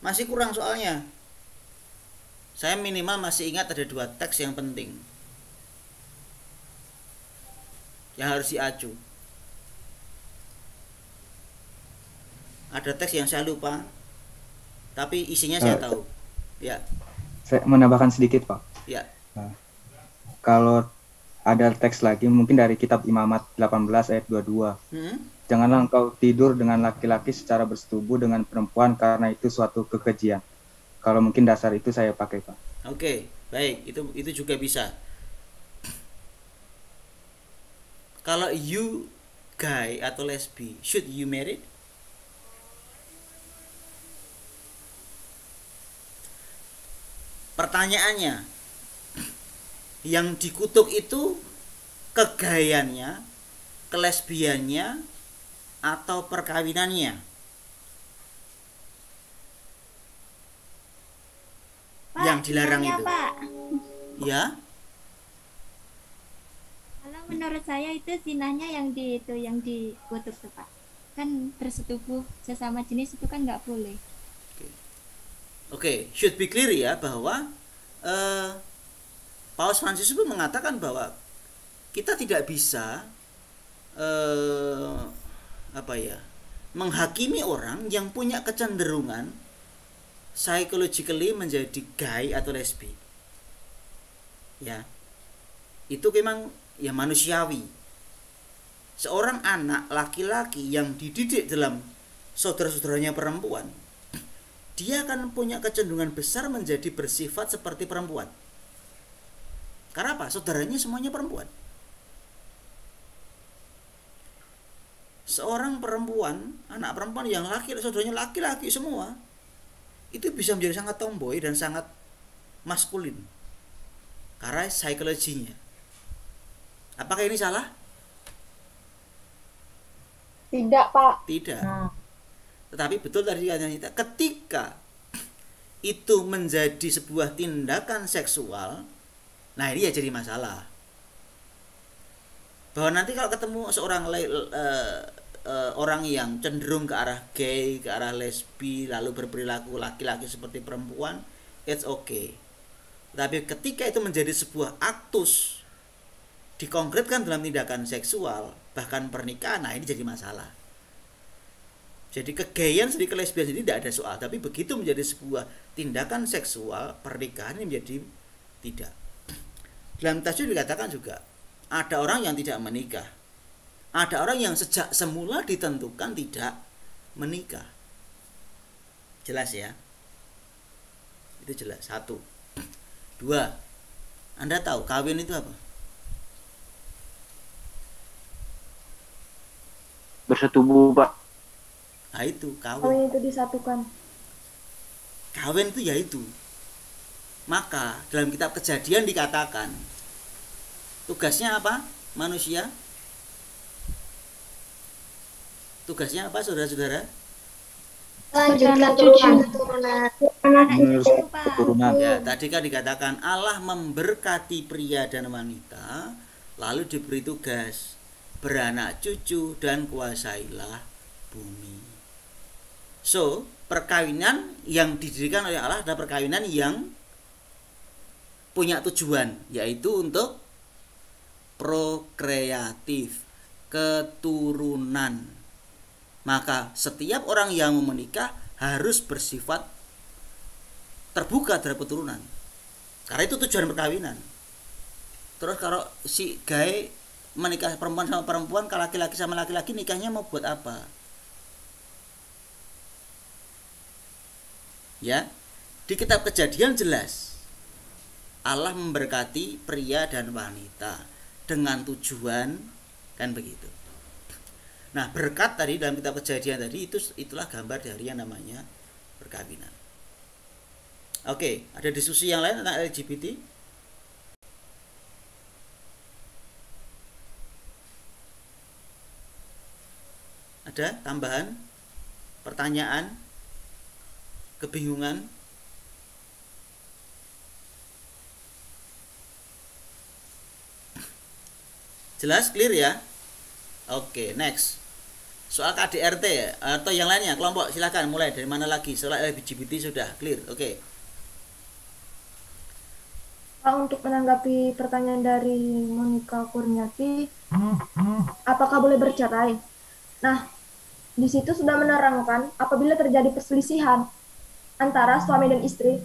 A: Masih kurang soalnya. Saya minimal masih ingat ada dua teks yang penting yang harus diacu. Ada teks yang saya lupa, tapi isinya saya tahu. Ya.
F: Saya menambahkan sedikit, Pak.
A: Ya.
F: Nah, kalau ada teks lagi mungkin dari kitab Imamat 18 ayat 22. Janganlah engkau tidur dengan laki-laki secara bersetubuh dengan perempuan karena itu suatu kekejian. Kalau mungkin dasar itu saya pakai, Pak.
A: Oke, baik, itu juga bisa. Kalau you gay atau lesbi, should you marry? Pertanyaannya, yang dikutuk itu kegayannya, kelesbiannya, atau perkawinannya?
K: Pak,
A: yang dilarang itu.
K: Pak.
A: Ya?
K: Kalau menurut saya itu zinahnya yang dikutuk tuh, Pak. Kan bersetubuh sesama jenis itu kan nggak boleh.
A: Oke, should be clear ya bahwa Paus Fransiskus pun mengatakan bahwa kita tidak bisa menghakimi orang yang punya kecenderungan psychologically menjadi gay atau lesbi. Ya. Itu memang ya manusiawi. Seorang anak laki-laki yang dididik dalam saudara-saudaranya perempuan, dia akan punya kecenderungan besar menjadi bersifat seperti perempuan. Karena apa? Saudaranya semuanya perempuan. Seorang perempuan, anak perempuan yang saudaranya laki-laki semua, itu bisa menjadi sangat tomboy dan sangat maskulin. Karena psikologinya. Apakah ini salah?
G: Tidak, Pak.
A: Tidak. Tetapi betul tadi katanya kita, ketika itu menjadi sebuah tindakan seksual, nah ini ya jadi masalah. Bahwa nanti kalau ketemu seorang orang yang cenderung ke arah gay, ke arah lesbi, lalu berperilaku laki-laki seperti perempuan, it's okay. Tapi ketika itu menjadi sebuah aktus dikonkretkan dalam tindakan seksual, bahkan pernikahan, nah ini jadi masalah. Jadi kegayan sendiri, kelesbian sendiri tidak ada soal, tapi begitu menjadi sebuah tindakan seksual, pernikahan ini menjadi tidak. Dalam tasawuf dikatakan juga ada orang yang tidak menikah, ada orang yang sejak semula ditentukan tidak menikah. Jelas ya? Itu jelas. 1. 2. Anda tahu kawin itu apa?
M: Bersetubuh, Pak.
A: Nah itu kawin.
D: Kawin itu disatukan.
A: Kawin itu yaitu. Maka dalam kitab Kejadian dikatakan tugasnya apa? Manusia. Tugasnya apa, saudara-saudara?
C: Lanjutkan
A: keturunan. Ya, tadi kan dikatakan Allah memberkati pria dan wanita, lalu diberi tugas beranak cucu dan kuasailah bumi. So, perkawinan yang didirikan oleh Allah adalah perkawinan yang punya tujuan, yaitu untuk prokreatif, keturunan. Maka setiap orang yang mau menikah harus bersifat terbuka terhadap keturunan. Karena itu tujuan perkawinan. Terus kalau si gay menikah perempuan sama perempuan, kalau laki-laki sama laki-laki, nikahnya mau buat apa? Ya, di kitab Kejadian jelas Allah memberkati pria dan wanita dengan tujuan, kan begitu. Nah, berkat tadi dalam kitab Kejadian tadi itulah gambar dari yang namanya perkawinan. Oke, ada diskusi yang lain tentang LGBT? Ada tambahan? Pertanyaan? Kebingungan? Jelas, clear ya? Oke, next. Soal KDRT ya, atau yang lainnya, kelompok silakan mulai dari mana lagi? Soal LGBT sudah clear, oke.
D: Untuk menanggapi pertanyaan dari Monica Kurniati, apakah boleh bercerai? Nah, di situ sudah menerangkan apabila terjadi perselisihan antara suami dan istri,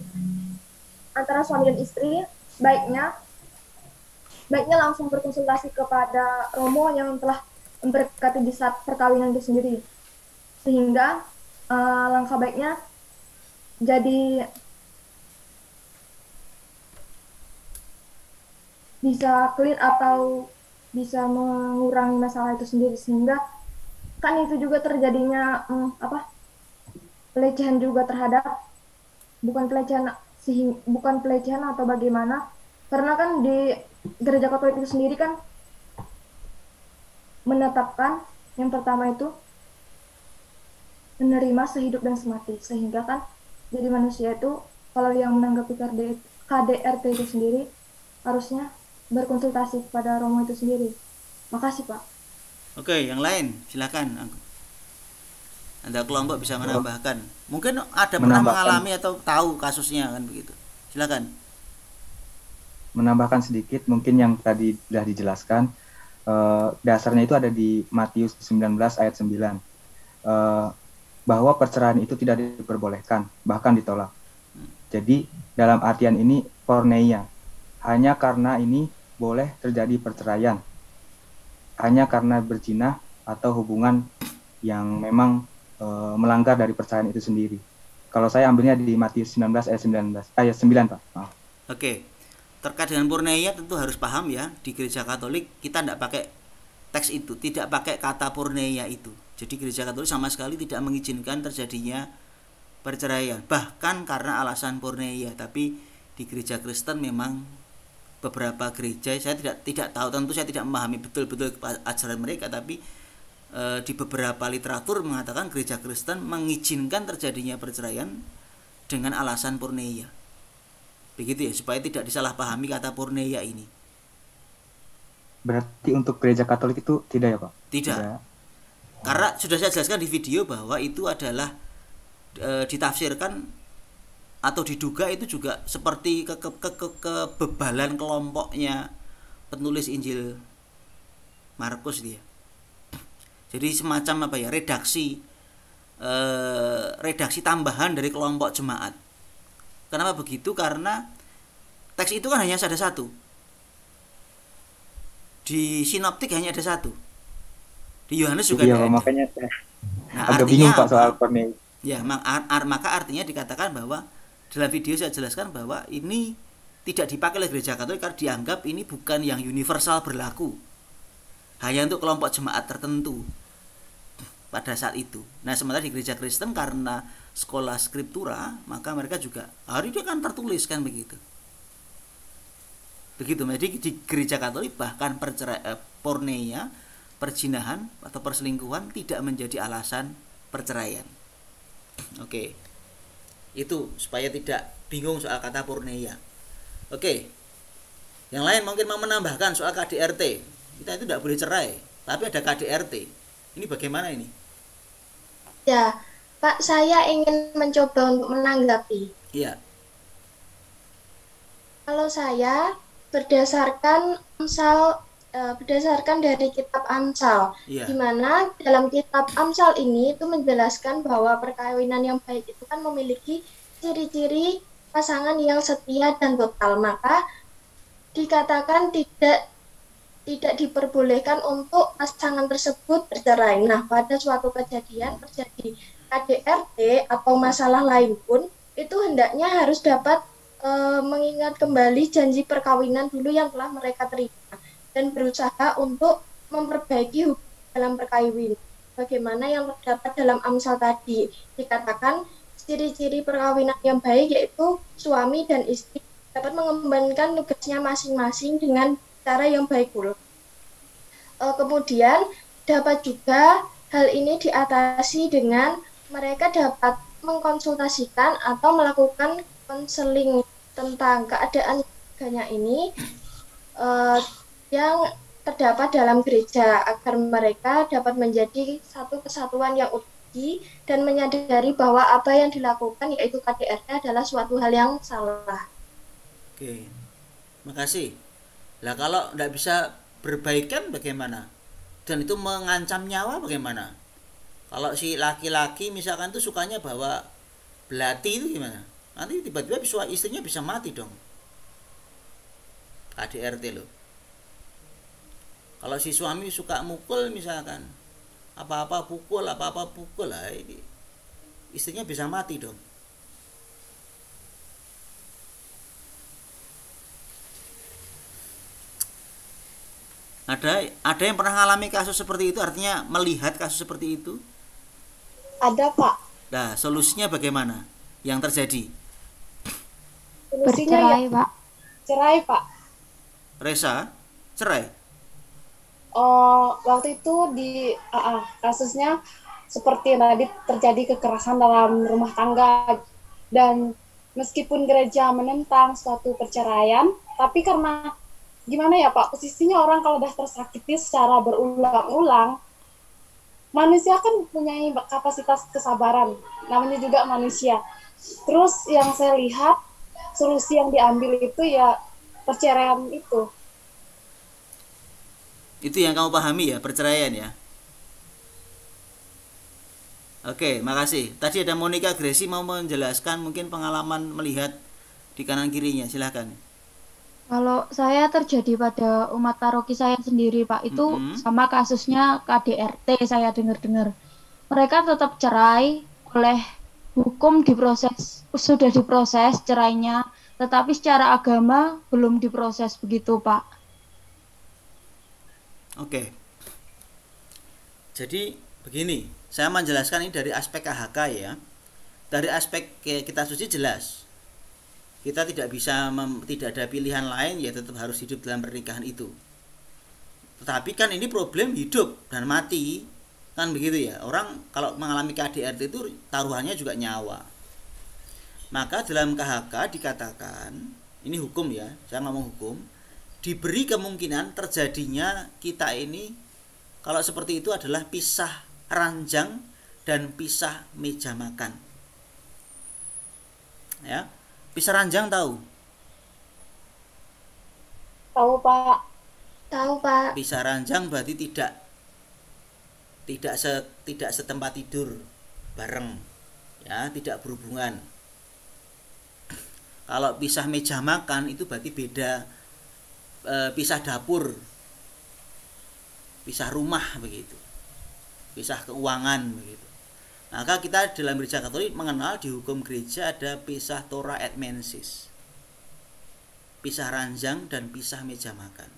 D: baiknya langsung berkonsultasi kepada Romo yang telah memberkati di saat perkawinan itu sendiri, sehingga langkah baiknya jadi bisa clear atau bisa mengurangi masalah itu sendiri, sehingga kan itu juga terjadinya pelecehan juga terhadap bukan pelecehan atau bagaimana, karena kan di gereja Katolik itu sendiri kan menetapkan yang pertama itu menerima sehidup dan semati, sehingga kan jadi manusia itu kalau yang menanggapi KDRT itu sendiri harusnya berkonsultasi kepada Romo itu sendiri. Makasih Pak.
A: Oke, yang lain silakan. Anda kelompok bisa menambahkan. Mungkin ada pernah mengalami atau tahu kasusnya kan begitu. Silakan.
F: menambahkan sedikit mungkin yang tadi sudah dijelaskan, dasarnya itu ada di Matius 19 ayat 9, bahwa perceraian itu tidak diperbolehkan, bahkan ditolak. Jadi dalam artian ini porneia, hanya karena ini boleh terjadi perceraian, hanya karena berzina atau hubungan yang memang melanggar dari perceraian itu sendiri. Kalau saya ambilnya di Matius 19 ayat 9, Pak. Maaf.
A: Oke. Terkait dengan porneia tentu harus paham ya, di gereja Katolik kita tidak pakai teks itu, tidak pakai kata porneia itu. Jadi gereja Katolik sama sekali tidak mengizinkan terjadinya perceraian, bahkan karena alasan porneia. Tapi di gereja Kristen memang beberapa gereja, saya tidak tahu, tentu saya tidak memahami betul-betul ajaran mereka, tapi di beberapa literatur mengatakan gereja Kristen mengizinkan terjadinya perceraian dengan alasan porneia. Begitu ya, supaya tidak disalahpahami kata porneia ini.
F: Berarti untuk gereja Katolik itu tidak ya, Pak?
A: Tidak. Karena sudah saya jelaskan di video bahwa itu adalah ditafsirkan atau diduga itu juga seperti kebebalan kelompoknya penulis Injil Markus dia. Jadi semacam apa ya, redaksi tambahan dari kelompok jemaat. Kenapa begitu? Karena teks itu kan hanya ada satu. Di sinoptik hanya ada satu. Di Yohanes juga ada.
F: Makanya
A: nah,
F: agak bingung Pak soal porneia.
A: Ya, maka artinya dikatakan bahwa dalam video saya jelaskan bahwa ini tidak dipakai oleh gereja Katolik karena dianggap ini bukan yang universal berlaku, hanya untuk kelompok jemaat tertentu pada saat itu. Nah, sementara di gereja Kristen karena sekolah skriptura, maka mereka juga harusnya kan tertulis kan begitu. Begitu. Jadi di gereja Katolik bahkan porneia, perzinahan atau perselingkuhan tidak menjadi alasan perceraian. Oke. Itu supaya tidak bingung soal kata porneia. Oke. Yang lain mungkin mau menambahkan soal KDRT. Kita itu tidak boleh cerai, tapi ada KDRT. Ini bagaimana ini?
C: Ya, Pak, saya ingin mencoba untuk menanggapi.
A: Iya.
C: Kalau saya berdasarkan dari kitab Amsal, di mana dalam kitab Amsal ini itu menjelaskan bahwa perkawinan yang baik itu kan memiliki ciri-ciri pasangan yang setia dan total. Maka dikatakan tidak diperbolehkan untuk pasangan tersebut bercerai. Nah, pada suatu kejadian terjadi KDRT atau masalah lain pun, itu hendaknya harus dapat mengingat kembali janji perkawinan dulu yang telah mereka terima dan berusaha untuk memperbaiki hubungan dalam perkawinan. Bagaimana yang terdapat dalam Amsal tadi, dikatakan ciri-ciri perkawinan yang baik yaitu suami dan istri dapat mengembangkan tugasnya masing-masing dengan cara yang baik pula. Kemudian dapat juga hal ini diatasi dengan mereka dapat mengkonsultasikan atau melakukan konseling tentang keadaan keluarganya ini yang terdapat dalam gereja agar mereka dapat menjadi satu kesatuan yang utuh dan menyadari bahwa apa yang dilakukan yaitu KDRT adalah suatu hal yang salah.
A: Oke, makasih. Lah kalau tidak bisa berbaikan bagaimana? Dan itu mengancam nyawa bagaimana? Kalau si laki-laki misalkan tuh sukanya bawa belati itu gimana? Nanti tiba-tiba istrinya bisa mati dong. KDRT loh. Kalau si suami suka mukul misalkan, apa-apa pukul lah, ini istrinya bisa mati dong. Ada yang pernah mengalami kasus seperti itu, artinya melihat kasus seperti itu?
G: Ada, Pak.
A: Nah, solusinya bagaimana yang terjadi?
G: Bercerai, ya, Pak. Cerai, Pak.
A: Resa, cerai?
G: Waktu itu di kasusnya seperti tadi terjadi kekerasan dalam rumah tangga, dan meskipun gereja menentang suatu perceraian, tapi karena gimana ya Pak, posisinya orang kalau udah tersakiti secara berulang-ulang, manusia kan punya kapasitas kesabaran, namanya juga manusia. Terus yang saya lihat, solusi yang diambil itu ya perceraian itu.
A: Itu yang kamu pahami ya, perceraian ya. Oke, makasih. Tadi ada Monica Gracie mau menjelaskan mungkin pengalaman melihat di kanan kirinya, silahkan.
N: Kalau saya terjadi pada umat paroki saya sendiri, Pak, itu sama kasusnya KDRT saya dengar-dengar. Mereka tetap cerai oleh hukum sudah diproses cerainya, tetapi secara agama belum diproses begitu, Pak.
A: Oke. Jadi begini, saya menjelaskan ini dari aspek KHK ya. Dari aspek kitab suci jelas. Kita tidak bisa tidak ada pilihan lain, ya tetap harus hidup dalam pernikahan itu. Tetapi kan ini problem hidup dan mati, kan begitu ya. Orang kalau mengalami KDRT itu taruhannya juga nyawa. Maka dalam KHK dikatakan, ini hukum ya, saya ngomong hukum, diberi kemungkinan terjadinya kita ini kalau seperti itu adalah pisah ranjang dan pisah meja makan. Ya. Pisah ranjang tahu?
G: Tahu, Pak.
C: Tahu, Pak.
A: Pisah ranjang berarti tidak setempat tidur bareng, ya, tidak berhubungan. Kalau pisah meja makan itu berarti beda, pisah dapur, pisah rumah begitu, pisah keuangan begitu. Maka kita dalam gereja Katolik mengenal di hukum gereja ada pisah tora et mensis, pisah ranjang dan pisah meja makan.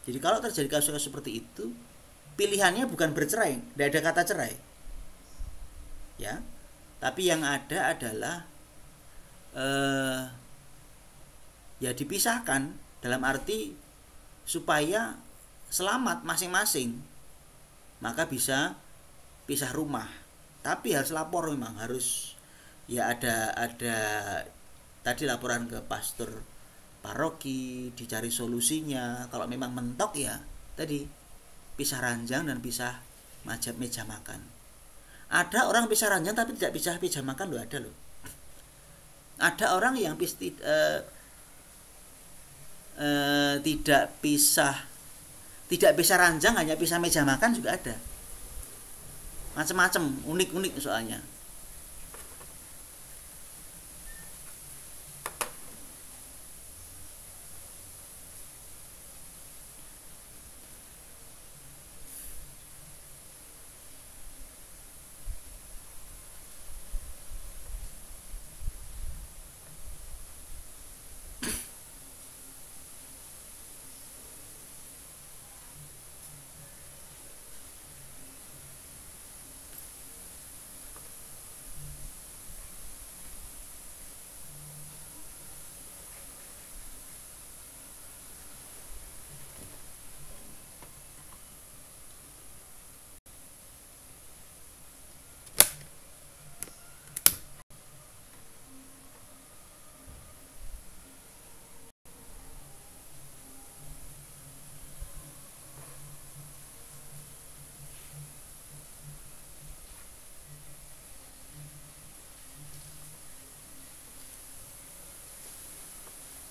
A: Jadi kalau terjadi kasus-kasus seperti itu, pilihannya bukan bercerai, tidak ada kata cerai, ya. Tapi yang ada adalah ya dipisahkan dalam arti supaya selamat masing-masing, maka bisa pisah rumah. Tapi harus lapor, memang harus ya ada tadi laporan ke pastor paroki, dicari solusinya. Kalau memang mentok ya tadi pisah ranjang dan pisah meja makan. Ada orang pisah ranjang tapi tidak pisah meja makan loh, ada loh. Ada orang yang tidak pisah ranjang, hanya pisah meja makan juga ada. Macam-macam, unik-unik soalnya.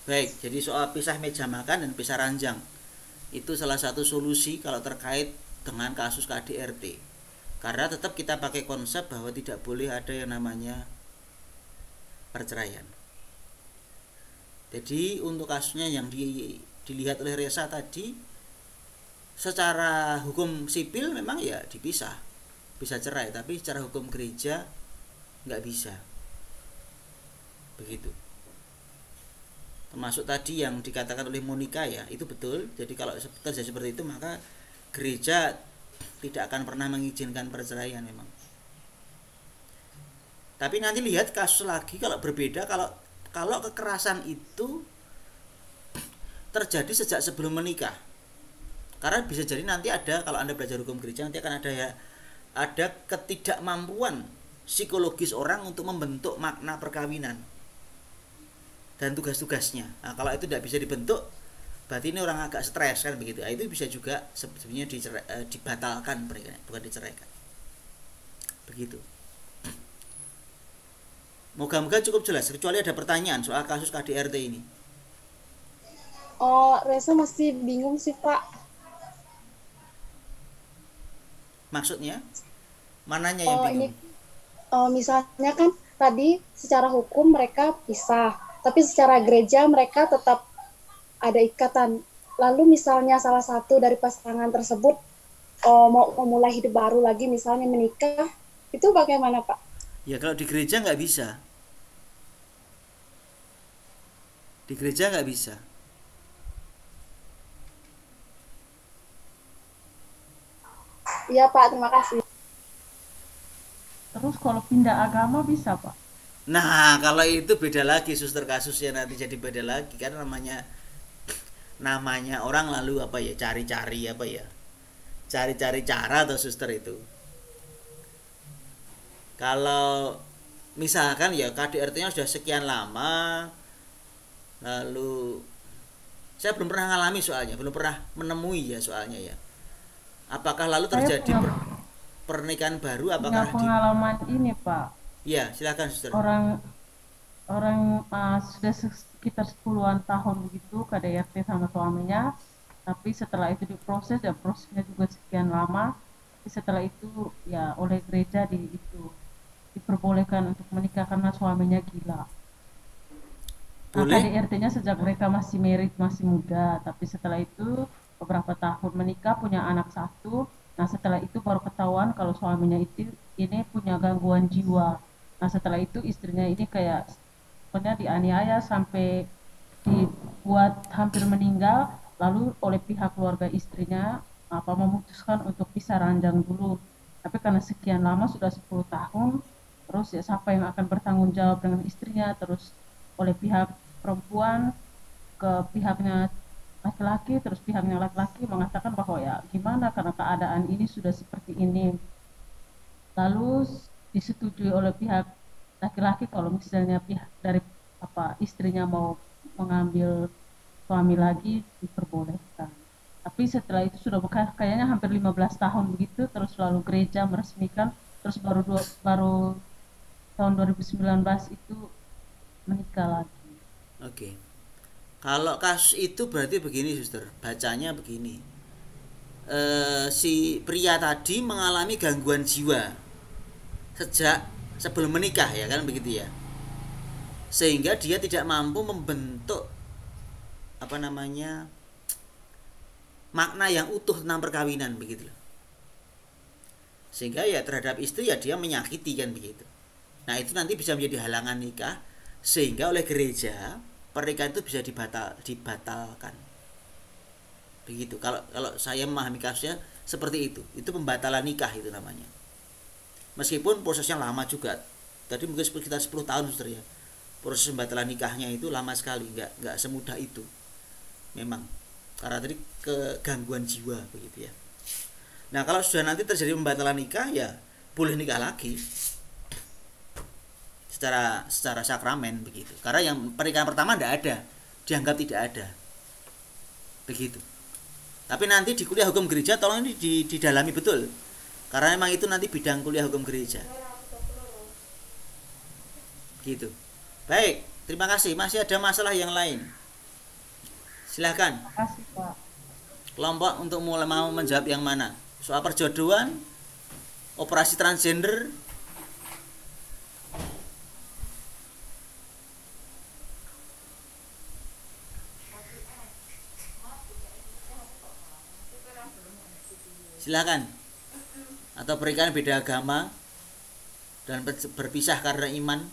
A: Baik, jadi soal pisah meja makan dan pisah ranjang itu salah satu solusi kalau terkait dengan kasus KDRT. Karena tetap kita pakai konsep bahwa tidak boleh ada yang namanya perceraian. Jadi untuk kasusnya yang dilihat oleh Resa tadi, secara hukum sipil memang ya dipisah, bisa cerai, tapi secara hukum gereja nggak bisa. Begitu. Termasuk tadi yang dikatakan oleh Monica ya, itu betul. Jadi kalau terjadi seperti itu maka gereja tidak akan pernah mengizinkan perceraian memang. Tapi nanti lihat kasus lagi kalau berbeda, kalau kekerasan itu terjadi sejak sebelum menikah. Karena bisa jadi nanti ada, kalau Anda belajar hukum gereja nanti akan ada ketidakmampuan psikologis orang untuk membentuk makna perkawinan dan tugas-tugasnya. Nah, kalau itu tidak bisa dibentuk, berarti ini orang agak stres kan begitu. Nah, itu bisa juga sebenarnya dibatalkan pernikahan, bukan diceraikan. Begitu. Moga-moga cukup jelas, kecuali ada pertanyaan soal kasus KDRT ini.
G: Oh, Reza masih bingung sih, Pak.
A: Maksudnya mananya yang
G: Ini
A: bingung?
G: misalnya kan tadi secara hukum mereka pisah, tapi secara gereja mereka tetap ada ikatan. Lalu misalnya salah satu dari pasangan tersebut mau memulai hidup baru lagi, misalnya menikah, itu bagaimana, Pak?
A: Ya kalau di gereja nggak bisa. Di gereja nggak bisa.
G: Iya, Pak, terima kasih.
O: Terus kalau pindah agama bisa, Pak?
A: Nah, kalau itu beda lagi, suster, kasusnya nanti jadi beda lagi kan, namanya orang lalu apa ya, cari-cari apa ya, cari-cari cara atau suster itu. Kalau misalkan ya KDRT-nya sudah sekian lama, lalu saya belum pernah ngalami soalnya, belum pernah menemui ya soalnya ya. Apakah lalu terjadi pernikahan baru? Apakah
O: punya pengalaman ini, Pak?
A: Iya, silakan suster.
O: Orang sudah sekitar 10-an tahun begitu KDRT sama suaminya, tapi setelah itu diproses ya prosesnya juga sekian lama. Tapi setelah itu ya oleh gereja diperbolehkan untuk menikah karena suaminya gila. Boleh? KDRT-nya sejak mereka masih married, masih muda, tapi setelah itu beberapa tahun menikah, punya anak 1. Nah setelah itu baru ketahuan kalau suaminya ini punya gangguan jiwa. Nah setelah itu istrinya ini kayak dianiaya sampai dibuat hampir meninggal, lalu oleh pihak keluarga istrinya memutuskan untuk pisah ranjang dulu. Tapi karena sekian lama, sudah 10 tahun, terus ya siapa yang akan bertanggung jawab dengan istrinya, terus oleh pihak perempuan ke pihaknya laki-laki, terus pihaknya laki-laki mengatakan bahwa ya gimana karena keadaan ini sudah seperti ini. Lalu disetujui oleh pihak laki-laki kalau misalnya pihak dari istrinya mau mengambil suami lagi, diperbolehkan. Tapi setelah itu sudah kayaknya hampir 15 tahun begitu, terus lalu gereja meresmikan, terus baru tahun 2019 itu menikah lagi.
A: Oke. Kalau kasus itu berarti begini, suster, bacanya begini. Si pria tadi mengalami gangguan jiwa sejak sebelum menikah, ya kan begitu ya, sehingga dia tidak mampu membentuk makna yang utuh tentang perkawinan begitu, sehingga ya terhadap istri ya dia menyakiti kan begitu. Nah itu nanti bisa menjadi halangan nikah, sehingga oleh gereja pernikahan itu bisa dibatalkan begitu. Kalau saya memahami kasusnya seperti itu pembatalan nikah itu namanya. Meskipun prosesnya lama juga, tadi mungkin sekitar 10 tahun suster ya, proses pembatalan nikahnya itu lama sekali, nggak semudah itu memang, karena tadi kegangguan jiwa begitu ya. Nah kalau sudah nanti terjadi pembatalan nikah ya boleh nikah lagi secara sakramen begitu, karena yang pernikahan pertama tidak ada, dianggap tidak ada begitu. Tapi nanti di kuliah hukum gereja tolong ini didalami betul, karena memang itu nanti bidang kuliah hukum gereja gitu. Baik, terima kasih. Masih ada masalah yang lain? Silahkan.
O: Terima kasih, Pak.
A: Kelompok untuk mulai mau menjawab yang mana? Soal perjodohan, operasi transgender, silahkan. Atau pernikahan beda agama dan berpisah karena iman,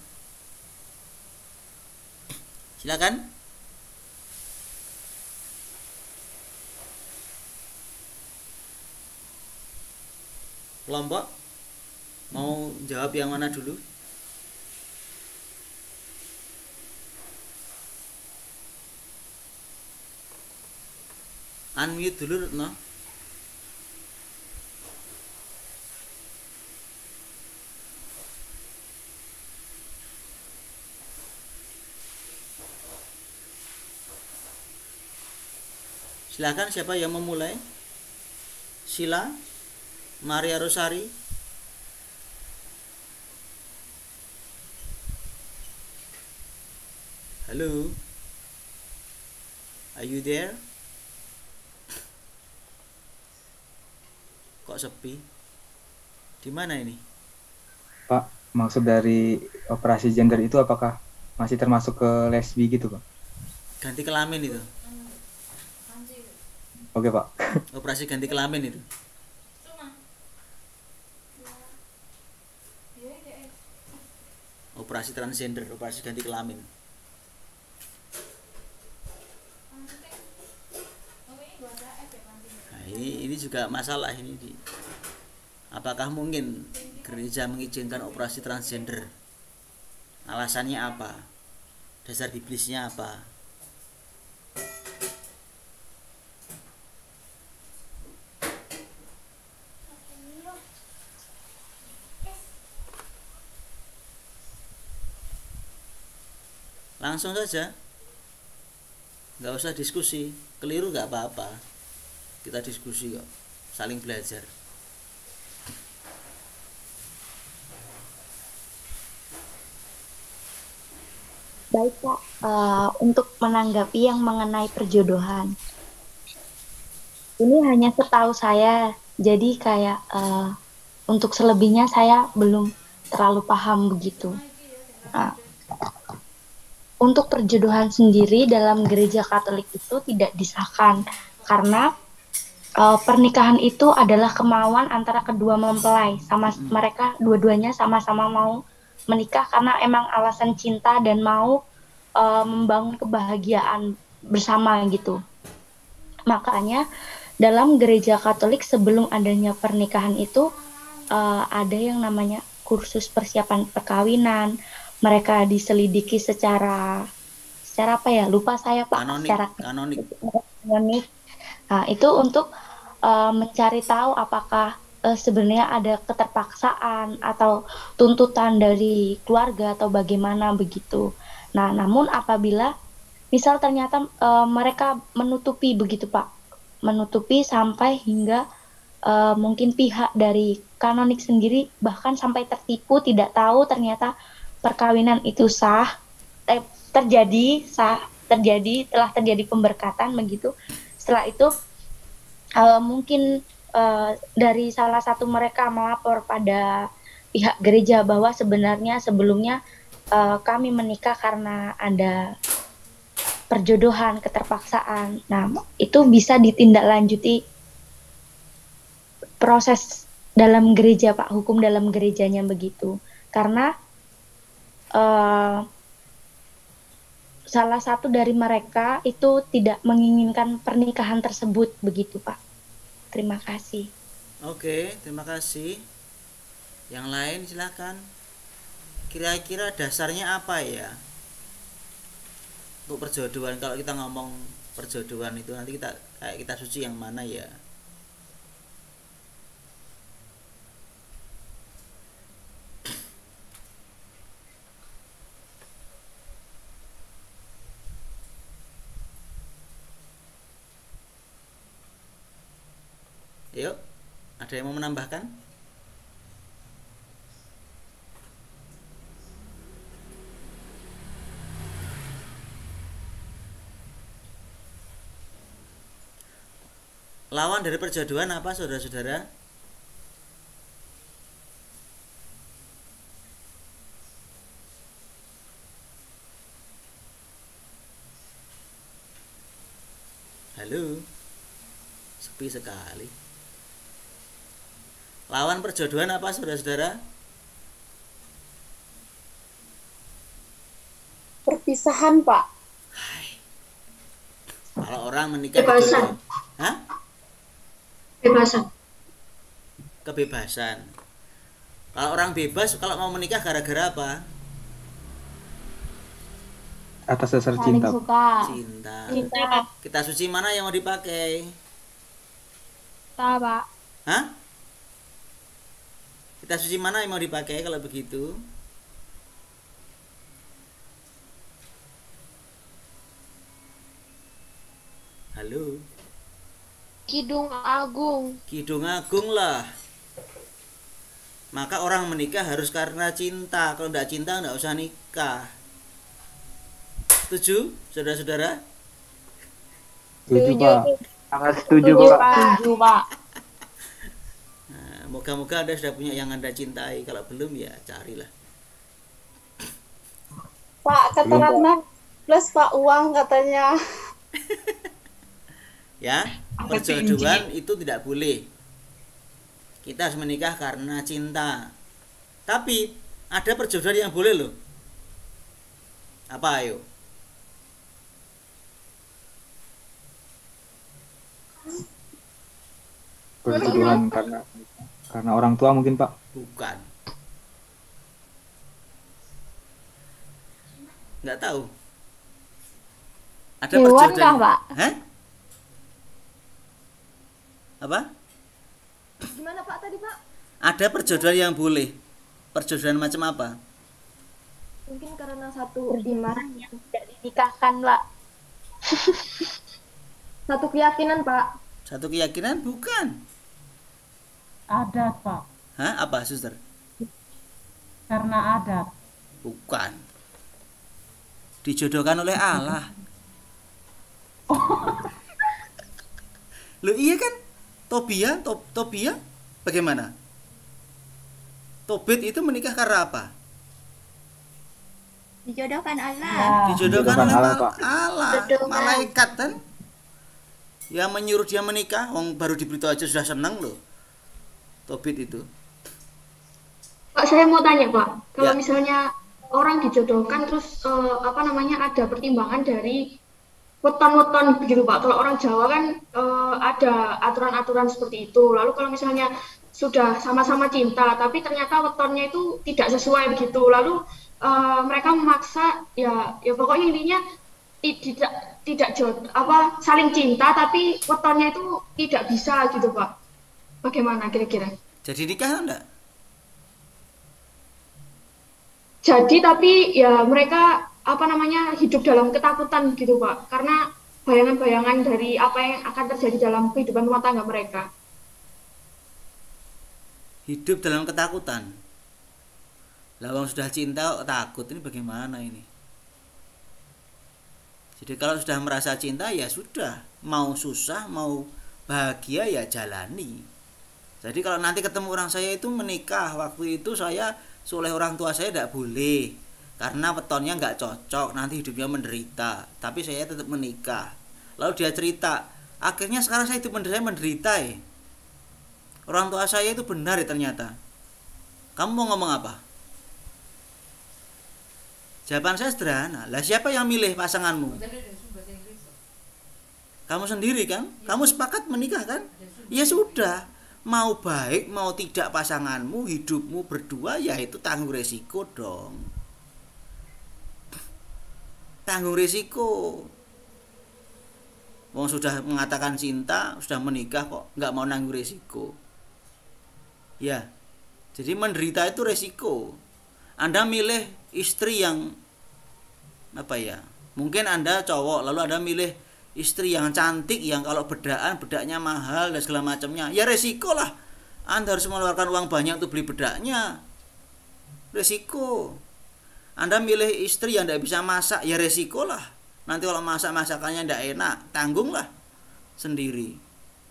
A: silakan. Kelompok mau jawab yang mana dulu? Unmute dulu, no? Silakan, siapa yang memulai? Sila, Maria Rosari. Halo. Are you there? Kok sepi? Di mana ini?
F: Pak, maksud dari operasi gender itu apakah masih termasuk ke lesbi gitu, Pak?
A: Ganti kelamin itu.
F: Oke, Pak.
A: Operasi ganti kelamin itu. Operasi transgender, operasi ganti kelamin. Nah, ini juga masalah ini. Apakah mungkin gereja mengizinkan operasi transgender? Alasannya apa? Dasar iblisnya apa? Langsung saja, nggak usah diskusi. Keliru nggak apa-apa, kita diskusi kok, saling belajar.
L: Baik Pak, untuk menanggapi yang mengenai perjodohan, ini hanya setahu saya, jadi kayak untuk selebihnya saya belum terlalu paham begitu. Nah, untuk perjodohan sendiri dalam gereja Katolik itu tidak disahkan karena pernikahan itu adalah kemauan antara kedua mempelai, sama mereka dua-duanya sama-sama mau menikah karena emang alasan cinta dan mau membangun kebahagiaan bersama gitu. Makanya dalam gereja Katolik sebelum adanya pernikahan itu ada yang namanya kursus persiapan perkawinan. Mereka diselidiki secara apa ya? Lupa saya Pak. Kanonik. Nah, itu untuk mencari tahu apakah sebenarnya ada keterpaksaan atau tuntutan dari keluarga atau bagaimana begitu. Nah, namun apabila misal ternyata mereka menutupi begitu Pak, menutupi sampai hingga mungkin pihak dari kanonik sendiri bahkan sampai tertipu, tidak tahu ternyata perkawinan itu telah terjadi pemberkatan begitu. Setelah itu mungkin dari salah satu mereka melapor pada pihak gereja bahwa sebenarnya sebelumnya kami menikah karena ada perjodohan, keterpaksaan. Nah, itu bisa ditindaklanjuti proses dalam gereja Pak, hukum dalam gerejanya begitu. Karena salah satu dari mereka itu tidak menginginkan pernikahan tersebut begitu Pak. Terima kasih.
A: Oke, terima kasih. Yang lain silakan. Kira-kira dasarnya apa ya untuk perjodohan? Kalau kita ngomong perjodohan itu nanti kita suci yang mana ya? Yuk, ada yang mau menambahkan? Lawan dari perjodohan apa, saudara-saudara? Halo, sepi sekali. Lawan perjodohan apa, saudara-saudara?
G: Perpisahan, Pak.
A: Kalau orang menikah
C: Kebebasan.
A: Hah?
C: Kebebasan.
A: Kebebasan. Kalau orang bebas, kalau mau menikah gara-gara apa?
F: Atas dasar
N: Saling
F: cinta.
N: suka.
A: Cinta. Kita suci mana yang mau dipakai?
N: Kita Pak.
A: Hah? Kita suci mana yang mau dipakai kalau begitu? Halo.
C: Kidung Agung.
A: Kidung Agung lah. Maka orang menikah harus karena cinta. Kalau tidak cinta tidak usah nikah. Setuju, saudara-saudara?
F: Setuju, Pak.
M: Sangat setuju,
L: Setuju,
M: Pak.
L: Pak. Setuju, Pak.
A: Nah, moga-moga Anda sudah punya yang Anda cintai. Kalau belum ya carilah.
G: Pak, kata
F: Belum, Pak.
G: Ratna plus Pak uang katanya.
A: Ya, perjodohan itu tidak boleh. Kita harus menikah karena cinta. Tapi ada perjodohan yang boleh loh. Apa ayo?
F: Perjodohan karena orang tua mungkin, Pak.
A: Bukan. Nggak tahu. Ada
N: Hewan
A: perjodohan.
N: kah, Pak?
A: Hah? Apa?
D: Gimana Pak tadi Pak?
A: Ada perjodohan yang boleh. Perjodohan macam apa?
D: Mungkin karena satu iman,
L: yang tidak dinikahkan, Pak.
D: satu keyakinan Pak.
A: Satu keyakinan bukan.
O: Adat, Pak.
A: Hah? Apa, Suster?
O: Karena adat.
A: Bukan. Dijodohkan oleh Allah. Loh iya kan? Tobia bagaimana? Tobit itu menikah karena apa?
K: Dijodohkan Allah.
A: Dijodohkan oleh
F: Allah, Pak.
A: Allah,
K: Jodohkan.
A: malaikat kan? Yang menyuruh dia menikah, wong baru diberitahu aja sudah senang loh. Tobit itu.
H: Pak, saya mau tanya, Pak. Kalau
A: Ya.
H: misalnya orang dijodohkan terus ada pertimbangan dari weton-weton begitu, Pak. Kalau orang Jawa kan ada aturan-aturan seperti itu. Lalu kalau misalnya sudah sama-sama cinta tapi ternyata wetonnya itu tidak sesuai begitu. Lalu mereka memaksa ya pokoknya intinya saling cinta tapi wetonnya itu tidak bisa gitu, Pak. Bagaimana kira-kira?
A: Jadi nikah enggak?
H: Jadi tapi ya mereka hidup dalam ketakutan gitu, Pak, karena bayangan-bayangan dari apa yang akan terjadi dalam kehidupan rumah tangga mereka.
A: Hidup dalam ketakutan. Lawang sudah cinta kok takut, ini bagaimana ini? Jadi kalau sudah merasa cinta ya sudah, mau susah mau bahagia ya jalani. Jadi kalau nanti ketemu orang saya itu menikah, waktu itu saya oleh orang tua saya tidak boleh karena wetonnya nggak cocok, nanti hidupnya menderita, tapi saya tetap menikah. Lalu dia cerita, akhirnya sekarang saya menderita ya. Orang tua saya itu benar ya ternyata. Kamu mau ngomong apa? Jawaban saya sederhana, lah siapa yang milih pasanganmu? Kamu sendiri kan? Kamu sepakat menikah kan? Ya sudah, mau baik mau tidak pasanganmu, hidupmu berdua ya itu tanggung resiko dong. Tanggung resiko. Wong sudah mengatakan cinta, sudah menikah kok nggak mau nanggung resiko. Ya, jadi menderita itu resiko. Anda milih istri yang mungkin Anda cowok, lalu Anda milih istri yang cantik, yang kalau bedaknya mahal dan segala macamnya, ya resiko lah. Anda harus mengeluarkan uang banyak untuk beli bedaknya, resiko. Anda milih istri yang tidak bisa masak, ya resiko lah. Nanti kalau masakannya tidak enak, tanggunglah sendiri.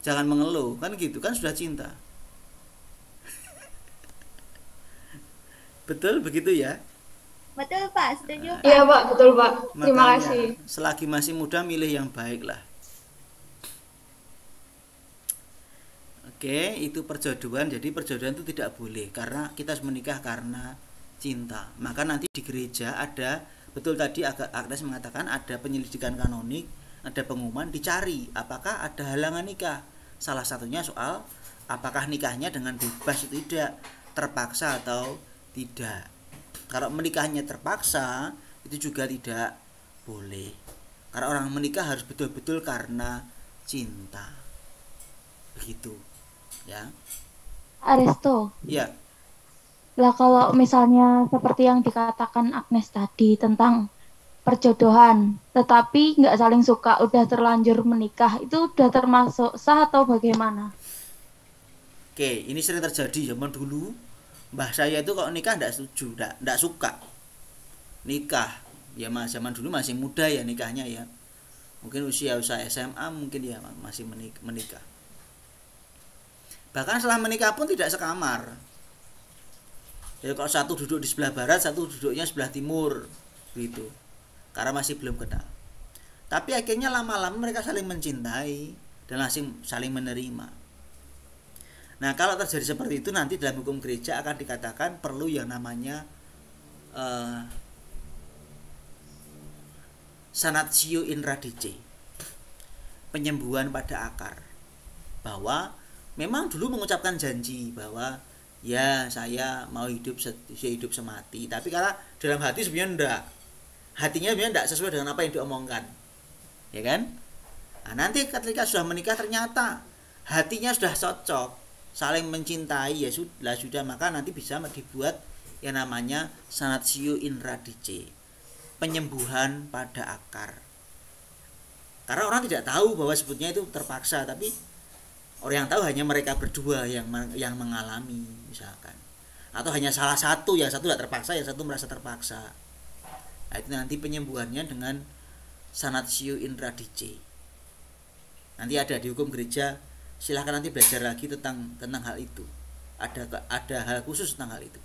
A: Jangan mengeluh, kan gitu kan, sudah cinta. Betul begitu ya?
K: Betul, Pak, setuju, Pak.
H: Iya, Pak, betul, Pak. Terima
A: Makanya,
H: kasih.
A: selagi masih muda milih yang baik lah. Oke, itu perjodohan. Jadi perjodohan itu tidak boleh karena kita harus menikah karena cinta. Maka nanti di gereja ada, betul tadi Agnes mengatakan ada penyelidikan kanonik, ada pengumuman, dicari apakah ada halangan nikah. Salah satunya soal apakah nikahnya dengan bebas itu tidak, terpaksa atau tidak. Kalau menikahnya terpaksa itu juga tidak boleh. Karena orang menikah harus betul-betul karena cinta. Begitu. Ya.
N: Aristo.
A: Ya.
N: Lah kalau misalnya seperti yang dikatakan Agnes tadi tentang perjodohan, tetapi nggak saling suka, udah terlanjur menikah, itu udah termasuk sah atau bagaimana?
A: Oke, ini sering terjadi zaman dulu. Mbah saya itu kalau nikah enggak setuju, enggak suka nikah. Ya mas, zaman dulu masih muda ya nikahnya ya. Mungkin usia SMA mungkin ya masih menikah. Bahkan setelah menikah pun tidak sekamar. Jadi kalau satu duduk di sebelah barat, satu duduknya sebelah timur, gitu. Karena masih belum kenal. Tapi akhirnya lama-lama mereka saling mencintai dan saling menerima. Nah, kalau terjadi seperti itu nanti dalam hukum gereja akan dikatakan perlu yang namanya sanatio in radice, penyembuhan pada akar. Bahwa memang dulu mengucapkan janji bahwa ya saya mau hidup semati, tapi karena dalam hati sebenarnya enggak, hatinya sebenarnya enggak sesuai dengan apa yang diomongkan, ya kan? Nah, nanti ketika sudah menikah ternyata hatinya sudah cocok, saling mencintai, ya sudah, maka nanti bisa dibuat yang namanya sanatio in radice, penyembuhan pada akar. Karena orang tidak tahu bahwa sebetulnya itu terpaksa, tapi orang yang tahu hanya mereka berdua yang mengalami misalkan, atau hanya salah satu, yang satu tidak terpaksa, yang satu merasa terpaksa. Nah, itu nanti penyembuhannya dengan sanatio in radice. Nanti ada di hukum gereja, silahkan nanti belajar lagi tentang hal itu. Ada hal khusus tentang hal itu,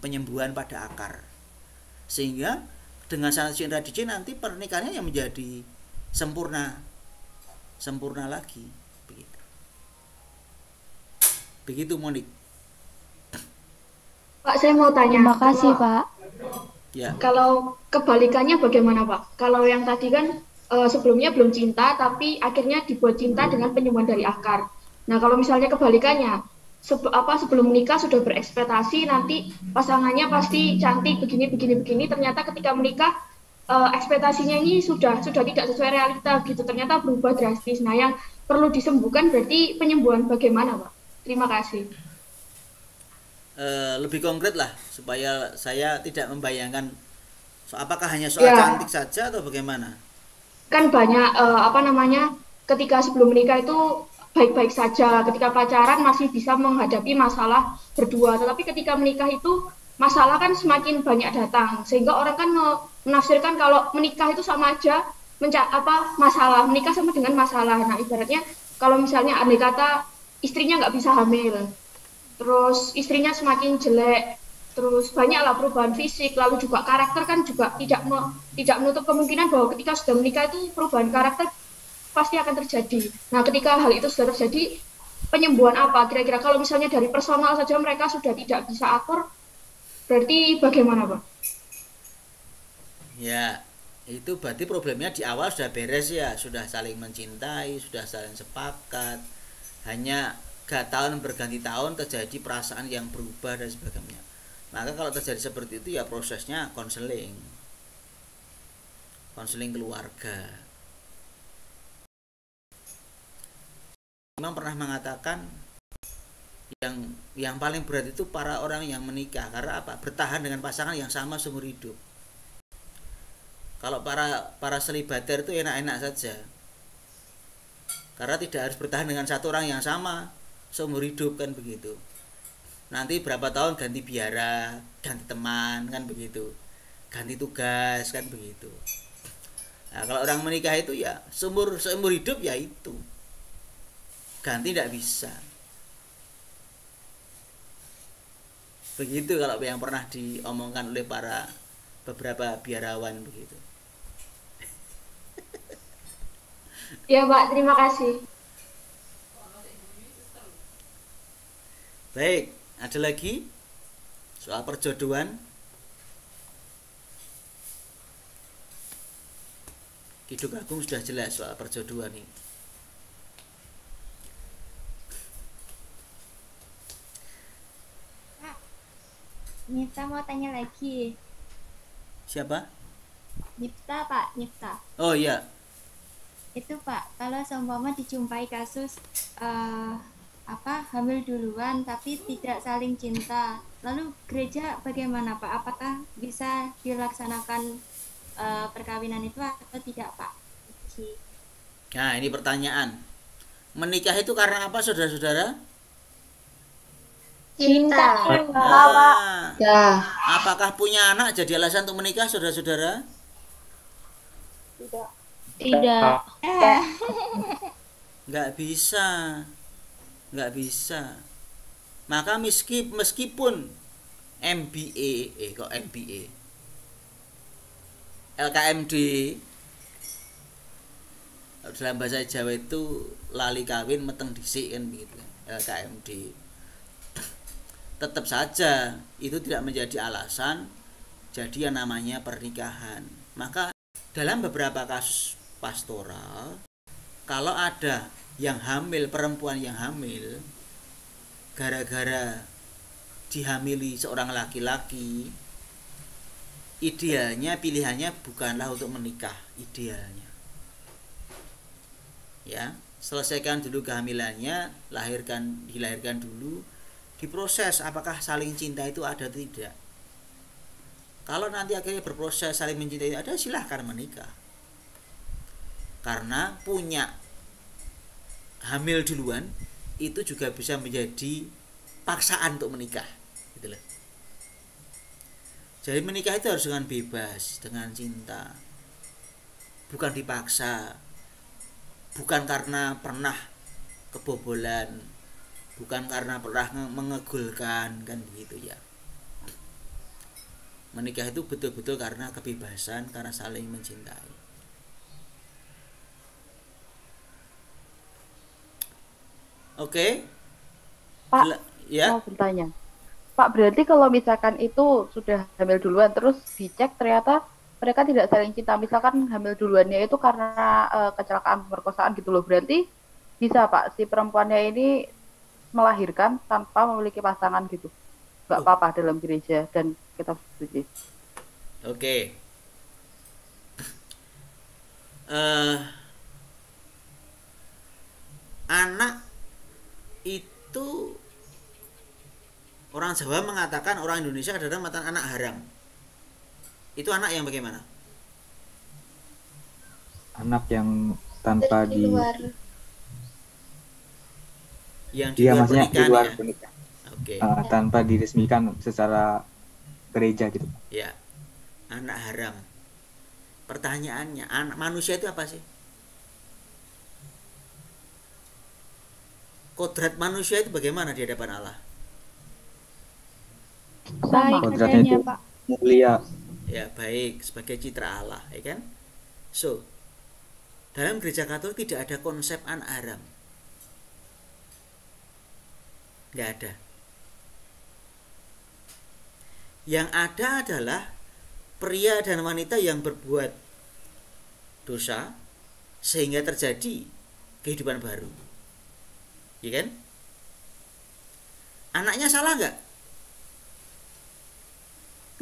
A: penyembuhan pada akar, sehingga dengan sanatio in radice nanti pernikahannya yang menjadi sempurna lagi, begitu Monik.
C: Pak, saya mau tanya.
N: Terima kasih, Pak.
A: Ya.
C: Kalau kebalikannya bagaimana, Pak? Kalau yang tadi kan sebelumnya belum cinta, tapi akhirnya dibuat cinta dengan penyembuhan dari akar. Nah, kalau misalnya kebalikannya, sebelum menikah sudah berekspektasi nanti pasangannya pasti cantik begini, ternyata ketika menikah ekspektasinya ini sudah tidak sesuai realita gitu, ternyata berubah drastis. Nah, yang perlu disembuhkan berarti penyembuhan bagaimana, Pak? Terima kasih.
A: Lebih konkret lah supaya saya tidak membayangkan apakah hanya soal cantik saja atau bagaimana.
C: Kan banyak ketika sebelum menikah itu baik-baik saja, ketika pacaran masih bisa menghadapi masalah berdua, tetapi ketika menikah itu masalah kan semakin banyak datang, sehingga orang kan menafsirkan kalau menikah itu sama aja masalah, menikah sama dengan masalah. Nah, ibaratnya kalau misalnya andai kata istrinya nggak bisa hamil, terus istrinya semakin jelek, terus banyaklah perubahan fisik, lalu juga karakter kan juga tidak menutup kemungkinan bahwa ketika sudah menikah itu perubahan karakter pasti akan terjadi. Nah, ketika hal itu sudah terjadi, penyembuhan apa kira-kira? Kalau misalnya dari personal saja mereka sudah tidak bisa akur, berarti bagaimana, Pak?
A: Ya, itu berarti problemnya di awal sudah beres ya, sudah saling mencintai, sudah saling sepakat. Hanya tahun berganti tahun terjadi perasaan yang berubah dan sebagainya. Maka kalau terjadi seperti itu ya prosesnya konseling keluarga. Imam pernah mengatakan yang paling berat itu para orang yang menikah. Karena apa? Bertahan dengan pasangan yang sama seumur hidup. Kalau para selibater itu enak-enak saja, karena tidak harus bertahan dengan satu orang yang sama seumur hidup, kan begitu. Nanti berapa tahun ganti biara, ganti teman, kan begitu, ganti tugas, kan begitu. Nah, kalau orang menikah itu ya seumur hidup ya itu, ganti tidak bisa. Begitu kalau yang pernah diomongkan oleh beberapa biarawan begitu.
C: Ya, Pak, terima kasih.
A: Baik, ada lagi soal perjodohan? Kidung Agung sudah jelas soal perjodohan ini.
K: Pak, Nifta mau tanya lagi.
A: Siapa?
K: Nifta, Pak, Nifta.
A: Oh iya.
K: Itu Pak, kalau seumpama dijumpai kasus hamil duluan tapi tidak saling cinta, lalu gereja bagaimana Pak? Apakah bisa dilaksanakan perkawinan itu atau tidak Pak?
A: Nah, ini pertanyaan. Menikah itu karena apa, saudara-saudara?
E: Cinta.
A: Apakah punya anak jadi alasan untuk menikah, saudara-saudara?
G: Tidak.
L: Tidak.
A: Nggak bisa. Nggak bisa. Maka meskipun MBA, LKMD, dalam bahasa Jawa itu lali kawin meteng dhisik kan begitu. LKMD. Tetap saja itu tidak menjadi alasan jadi yang namanya pernikahan. Maka dalam beberapa kasus pastoral, kalau ada yang hamil, perempuan yang hamil gara-gara dihamili seorang laki-laki, idealnya pilihannya bukanlah untuk menikah, idealnya ya, selesaikan dulu kehamilannya, dilahirkan dulu, diproses apakah saling cinta itu ada atau tidak. Kalau nanti akhirnya berproses saling mencintai ada, silahkan menikah, karena punya hamil duluan itu juga bisa menjadi paksaan untuk menikah gitu loh. Jadi menikah itu harus dengan bebas, dengan cinta, bukan dipaksa, bukan karena pernah kebobolan, bukan karena pernah mengegulkan, kan begitu ya. Menikah itu betul-betul karena kebebasan, karena saling mencintai. Oke.
B: Pak,
A: ya.
B: mau bertanya. Pak, berarti kalau misalkan itu sudah hamil duluan terus dicek ternyata mereka tidak saling cinta, misalkan hamil duluannya itu karena kecelakaan pemerkosaan gitu loh, berarti bisa Pak si perempuannya ini melahirkan tanpa memiliki pasangan gitu, nggak apa-apa dalam gereja dan kitab suci?
A: Oke. Anak itu orang Jawa mengatakan orang Indonesia adalah matan anak haram. Itu anak yang bagaimana?
F: Anak yang tanpa di
A: luar. Yang di
F: dia
A: luar
F: maksudnya di luar
A: ya?
F: pernikahan.
A: Oke.
F: Tanpa diresmikan secara gereja gitu.
A: Ya. Anak haram. Pertanyaannya, anak manusia itu apa sih? Kodrat manusia itu bagaimana di hadapan Allah?
L: Baik
F: Kodratnya
L: adanya,
F: itu
L: Pak.
F: mulia.
A: Ya, baik, sebagai citra Allah, ya kan? So, dalam gereja Katolik tidak ada konsep anak haram. Nggak ada. Yang ada adalah pria dan wanita yang berbuat dosa sehingga terjadi kehidupan baru. Ya kan? Anaknya salah nggak?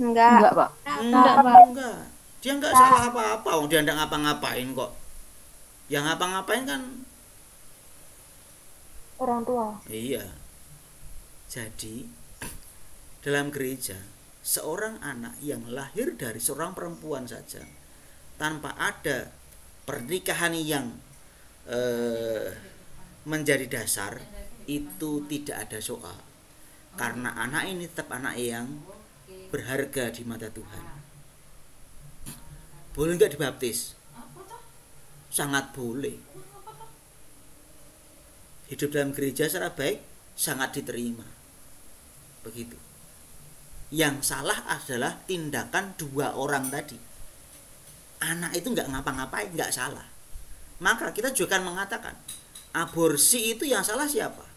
G: Enggak,
B: Pak.
A: Enggak. Dia enggak salah apa-apa, dia enggak ngapa-ngapain kok. Yang ngapa-ngapain kan
G: orang tua.
A: iya. Jadi dalam gereja seorang anak yang lahir dari seorang perempuan saja tanpa ada pernikahan yang menjadi dasar itu tidak ada soal, karena anak ini tetap anak yang berharga di mata Tuhan. Boleh nggak dibaptis? Sangat boleh. Hidup dalam gereja secara baik sangat diterima. Begitu. Yang salah adalah tindakan dua orang tadi. Anak itu nggak ngapa-ngapain, nggak salah. Maka kita juga akan mengatakan aborsi itu yang salah siapa?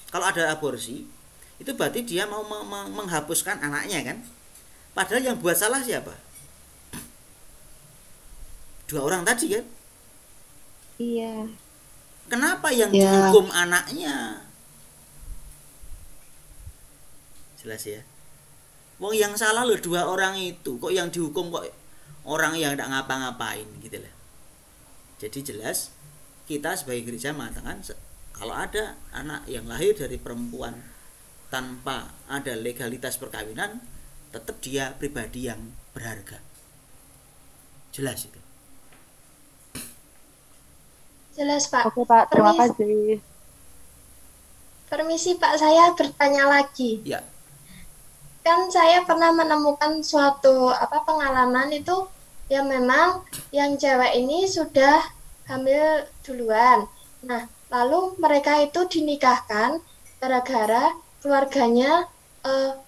A: Kalau ada aborsi itu berarti dia mau menghapuskan anaknya kan? Padahal yang buat salah siapa? Dua orang tadi kan?
L: Iya.
A: Kenapa yang dihukum anaknya? Jelas ya. Wong yang salah loh dua orang itu, kok yang dihukum kok orang yang tidak ngapa-ngapain gitu lah. Jadi jelas kita sebagai gereja mengatakan kalau ada anak yang lahir dari perempuan tanpa ada legalitas perkawinan, tetap dia pribadi yang berharga. Jelas itu.
C: Jelas Pak.
B: Oke Pak, terima kasih.
C: Permisi Pak, saya bertanya lagi.
A: Ya.
C: Kan saya pernah menemukan suatu pengalaman itu Ya memang yang cewek ini sudah hamil duluan. Nah, lalu mereka itu dinikahkan gara-gara keluarganya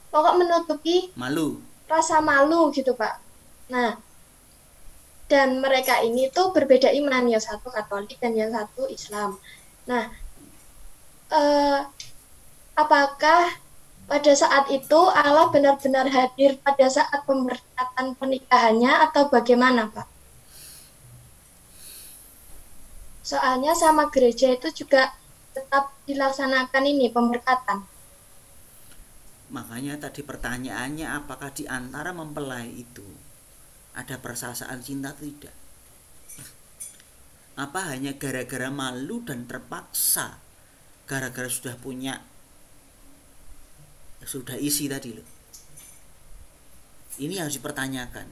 C: pokok menutupi
A: Malu.
C: rasa malu gitu, Pak. Nah, dan mereka ini tuh berbeda iman, yang satu Katolik dan yang satu Islam. Nah, apakah pada saat itu Allah benar-benar hadir pada saat pemberkatan pernikahannya atau bagaimana, Pak? Soalnya sama gereja itu juga tetap dilaksanakan ini pemberkatan.
A: Makanya tadi pertanyaannya, apakah di antara mempelai itu ada persasaan cinta atau tidak? Apa hanya gara-gara malu dan terpaksa, gara-gara sudah punya, sudah isi tadi loh. Ini harus dipertanyakan.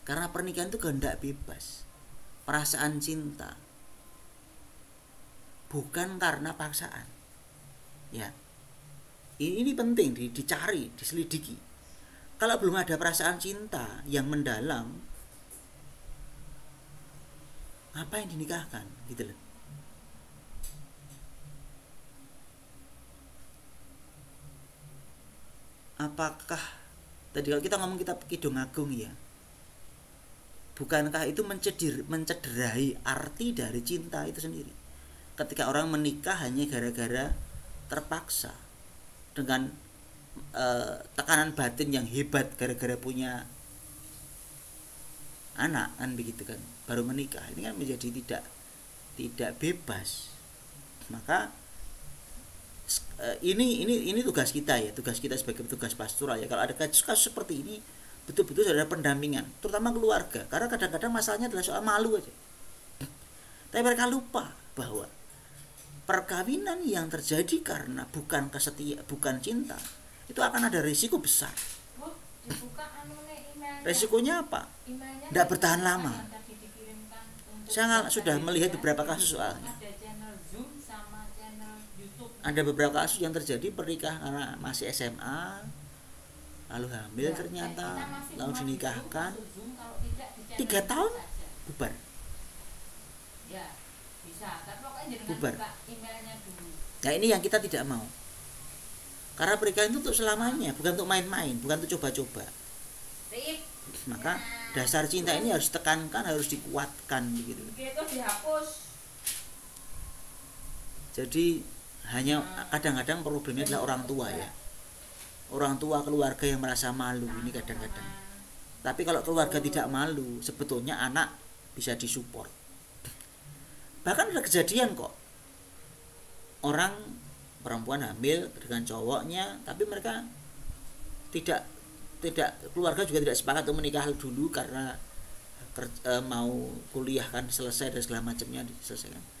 A: Karena pernikahan itu kehendak bebas, perasaan cinta, bukan karena paksaan. Ya, ini penting dicari, diselidiki. Kalau belum ada perasaan cinta yang mendalam, apa yang dinikahkan, gitu loh. Apakah tadi kalau kita ngomong kitab Kidung Agung ya, bukankah itu mencederai arti dari cinta itu sendiri? Ketika orang menikah hanya gara-gara terpaksa dengan tekanan batin yang hebat gara-gara punya anak, kan begitu kan, baru menikah, ini kan menjadi tidak bebas. Maka ini tugas kita ya, tugas kita sebagai tugas pastoral ya. Kalau ada kasus seperti ini, betul-betul ada pendampingan, terutama keluarga, karena kadang-kadang masalahnya adalah soal malu aja. Tapi mereka lupa bahwa perkawinan yang terjadi karena bukan bukan cinta, itu akan ada risiko besar. Resikonya apa? Tidak bertahan lama. Saya sudah melihat beberapa kasus soalnya. Ada beberapa kasus yang terjadi pernikahan karena masih SMA, lalu hamil ternyata, lalu dinikahkan, 3 tahun bubar. Bubar. Nah ini yang kita tidak mau. Karena pernikahan itu untuk selamanya, bukan untuk main-main, bukan untuk coba-coba. Maka dasar cinta ini harus ditekankan, harus dikuatkan begitu. Jadi hanya kadang-kadang problemnya adalah orang tua ya. Orang tua, keluarga yang merasa malu ini kadang-kadang. Tapi kalau keluarga tidak malu, sebetulnya anak bisa disupport. Bahkan ada kejadian kok, orang perempuan hamil dengan cowoknya, tapi mereka tidak keluarga juga tidak sepakat untuk menikah dulu karena mau kuliah kan selesai dan segala macamnya diselesaikan.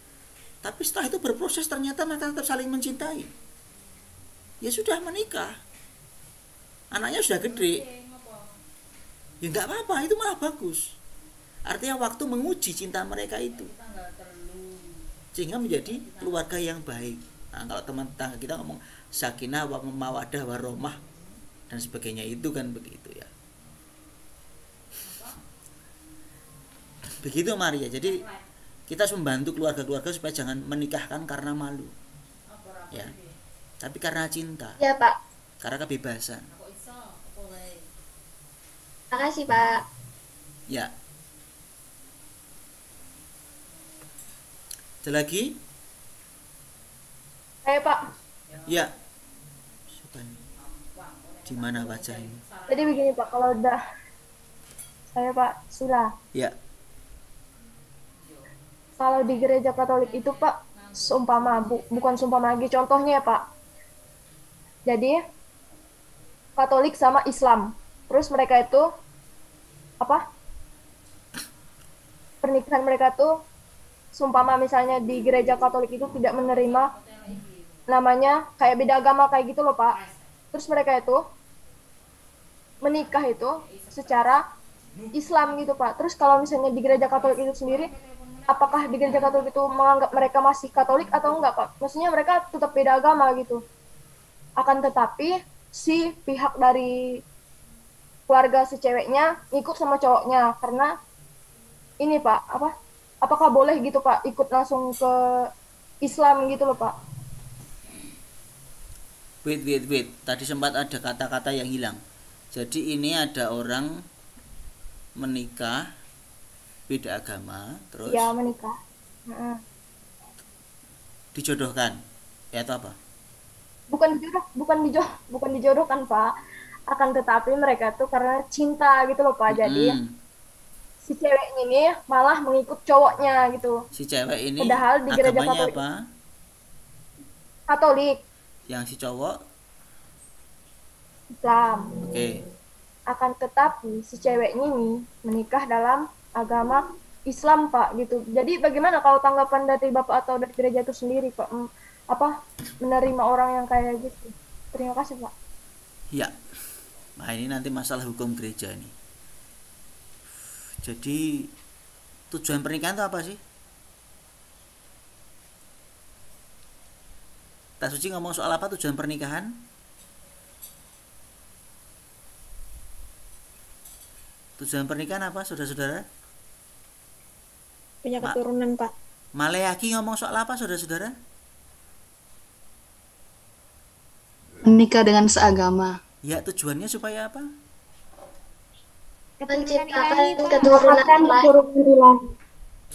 A: Tapi setelah itu berproses ternyata mereka tetap saling mencintai. Ya sudah menikah, anaknya sudah gede, ya nggak apa-apa, itu malah bagus. Artinya waktu menguji cinta mereka itu, sehingga menjadi keluarga yang baik. Nah, kalau teman tetangga kita ngomong sakinah wa mawadah warahmah dan sebagainya, itu kan begitu ya. Begitu Maria. Jadi kita harus membantu keluarga-keluarga supaya jangan menikahkan karena malu, ya, tapi karena cinta.
C: Ya Pak.
A: Karena kebebasan.
C: Makasih Pak.
A: Ya. Ada lagi?
G: Saya Pak.
A: Ya. Di mana wajah ini?
G: Jadi begini Pak, kalau udah saya Pak Sula.
A: Ya.
G: Kalau di gereja Katolik itu Pak, seumpama bukan seumpama lagi, contohnya ya Pak. Jadi Katolik sama Islam, terus mereka itu apa? Pernikahan mereka tuh seumpama misalnya di gereja Katolik itu tidak menerima namanya kayak beda agama kayak gitu loh Pak. Terus mereka itu menikah itu secara Islam gitu Pak. Terus kalau misalnya di gereja Katolik itu sendiri, apakah di gereja Katolik itu menganggap mereka masih Katolik atau enggak Pak? Maksudnya mereka tetap beda agama gitu. Akan tetapi si pihak dari
D: keluarga si ceweknya ikut sama cowoknya, karena ini Pak, apakah boleh gitu Pak ikut langsung ke Islam gitu loh Pak?
A: Wait. Tadi sempat ada kata-kata yang hilang. Jadi ini ada orang menikah beda agama, terus
D: Ya menikah.
A: dijodohkan. Ya atau apa?
D: Bukan dijodohkan Pak. Akan tetapi mereka tuh karena cinta gitu loh Pak. Jadi si cewek ini malah mengikut cowoknya gitu.
A: Si cewek ini
D: Padahal di gereja
A: agamanya
D: Katolik.
A: apa?
D: Katolik.
A: Yang si cowok
D: Islam.
A: Oke.
D: Akan tetapi si cewek ini menikah dalam agama Islam Pak gitu. Jadi bagaimana kalau tanggapan dari Bapak atau dari gereja itu sendiri Pak? Menerima orang yang kayak gitu. Terima kasih Pak.
A: Ya. Nah ini nanti masalah hukum gereja ini. Jadi tujuan pernikahan itu apa sih? Tak Suci ngomong soal apa tujuan pernikahan? Tujuan pernikahan apa, saudara-saudara?
E: Punya keturunan, Pak.
A: Maleaki ngomong soal apa, saudara-saudara?
I: Menikah dengan seagama.
A: Ya, tujuannya supaya apa?
C: Menciptakan keturunan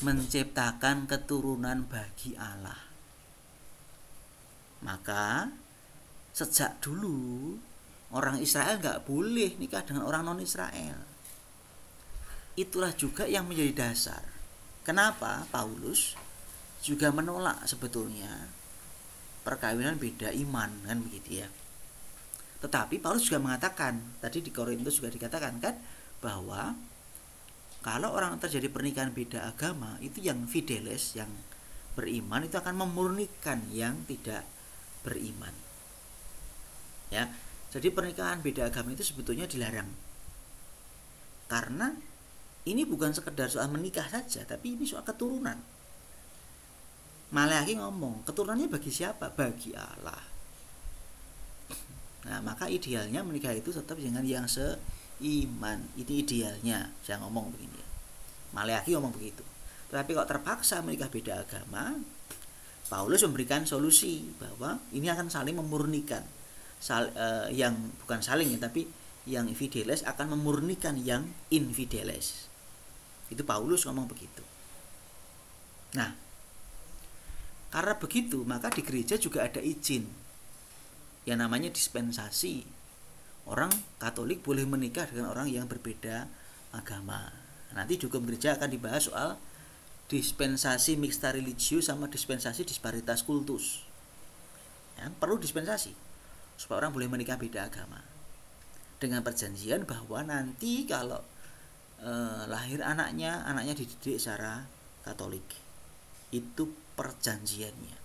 A: Menciptakan keturunan bagi Allah. Maka sejak dulu orang Israel nggak boleh nikah dengan orang non Israel. Itulah juga yang menjadi dasar kenapa Paulus juga menolak sebetulnya perkawinan beda iman, kan begitu ya. Tetapi Paulus juga mengatakan, tadi di Korintus juga dikatakan kan, bahwa kalau orang terjadi pernikahan beda agama, itu yang fideles, yang beriman itu akan memurnikan yang tidak beriman. Ya, jadi pernikahan beda agama itu sebetulnya dilarang. Karena ini bukan sekedar soal menikah saja, tapi ini soal keturunan. Maleaki ngomong, keturunannya bagi siapa? Bagi Allah. Nah, maka idealnya menikah itu tetap dengan yang seiman. Itu idealnya. Saya ngomong begini. Maleaki ngomong begitu. Tetapi kalau terpaksa menikah beda agama, Paulus memberikan solusi bahwa ini akan saling memurnikan. Yang bukan saling ya, tapi yang fideles akan memurnikan yang infideles. Itu Paulus ngomong begitu. Nah, karena begitu, maka di gereja juga ada izin yang namanya dispensasi. Orang Katolik boleh menikah dengan orang yang berbeda agama. Nanti di hukum gereja akan dibahas soal dispensasi mixta religius sama dispensasi disparitas kultus. Ya, perlu dispensasi supaya orang boleh menikah beda agama dengan perjanjian bahwa nanti kalau lahir anaknya dididik secara Katolik. Itu perjanjiannya.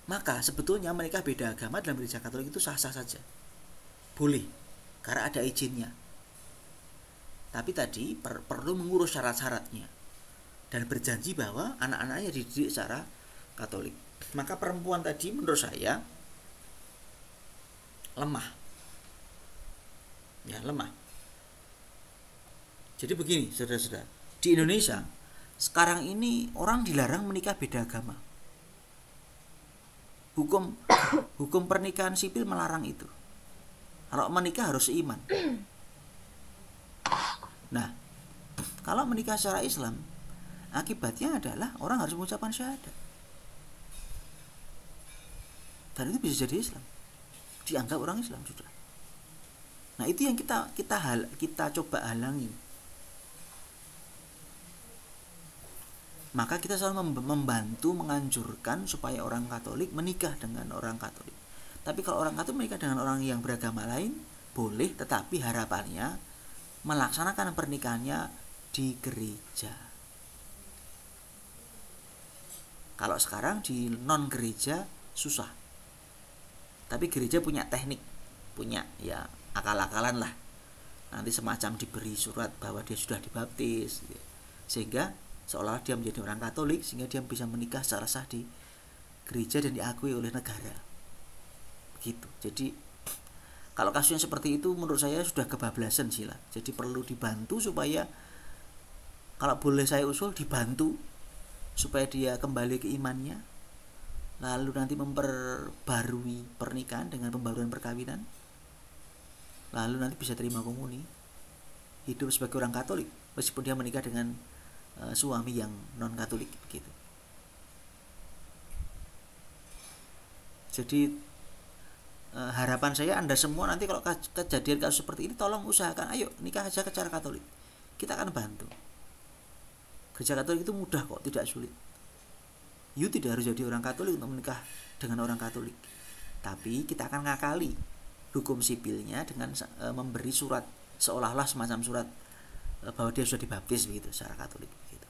A: Maka sebetulnya menikah beda agama dalam gereja Katolik itu sah-sah saja. Boleh, karena ada izinnya. Tapi tadi perlu mengurus syarat-syaratnya dan berjanji bahwa anak-anaknya dididik secara Katolik. Maka perempuan tadi menurut saya lemah. Ya, lemah. Jadi begini, saudara-saudara, di Indonesia sekarang ini orang dilarang menikah beda agama. Hukum pernikahan sipil melarang itu. Kalau menikah harus seiman. Nah, kalau menikah secara Islam, akibatnya adalah orang harus mengucapkan syahadat. Dan itu bisa jadi Islam. Dianggap orang Islam sudah. Nah, itu yang kita coba halangi. Maka kita selalu membantu, menganjurkan supaya orang Katolik menikah dengan orang Katolik. Tapi kalau orang Katolik menikah dengan orang yang beragama lain, boleh, tetapi harapannya melaksanakan pernikahannya di gereja. Kalau sekarang di non gereja susah. Tapi gereja punya teknik, punya ya akal-akalan lah. Nanti semacam diberi surat bahwa dia sudah dibaptis, sehingga seolah dia menjadi orang Katolik, sehingga dia bisa menikah secara sah di gereja dan diakui oleh negara. Begitu. Jadi Kalau kasusnya seperti itu menurut saya sudah kebablasan sila. Jadi perlu dibantu supaya, kalau boleh saya usul, dibantu supaya dia kembali ke imannya, lalu nanti memperbarui pernikahan dengan pembaruan perkawinan, lalu nanti bisa terima komuni, hidup sebagai orang Katolik meskipun dia menikah dengan suami yang non Katolik begitu. Jadi harapan saya Anda semua nanti kalau kejadian kasus seperti ini, tolong usahakan, ayo nikah aja ke cara Katolik, kita akan bantu. Gereja Katolik itu mudah kok, tidak sulit. You tidak harus jadi orang Katolik untuk menikah dengan orang Katolik, tapi kita akan ngakali hukum sipilnya dengan memberi surat, seolah-olah semacam surat bahwa dia sudah dibaptis begitu secara Katolik begitu.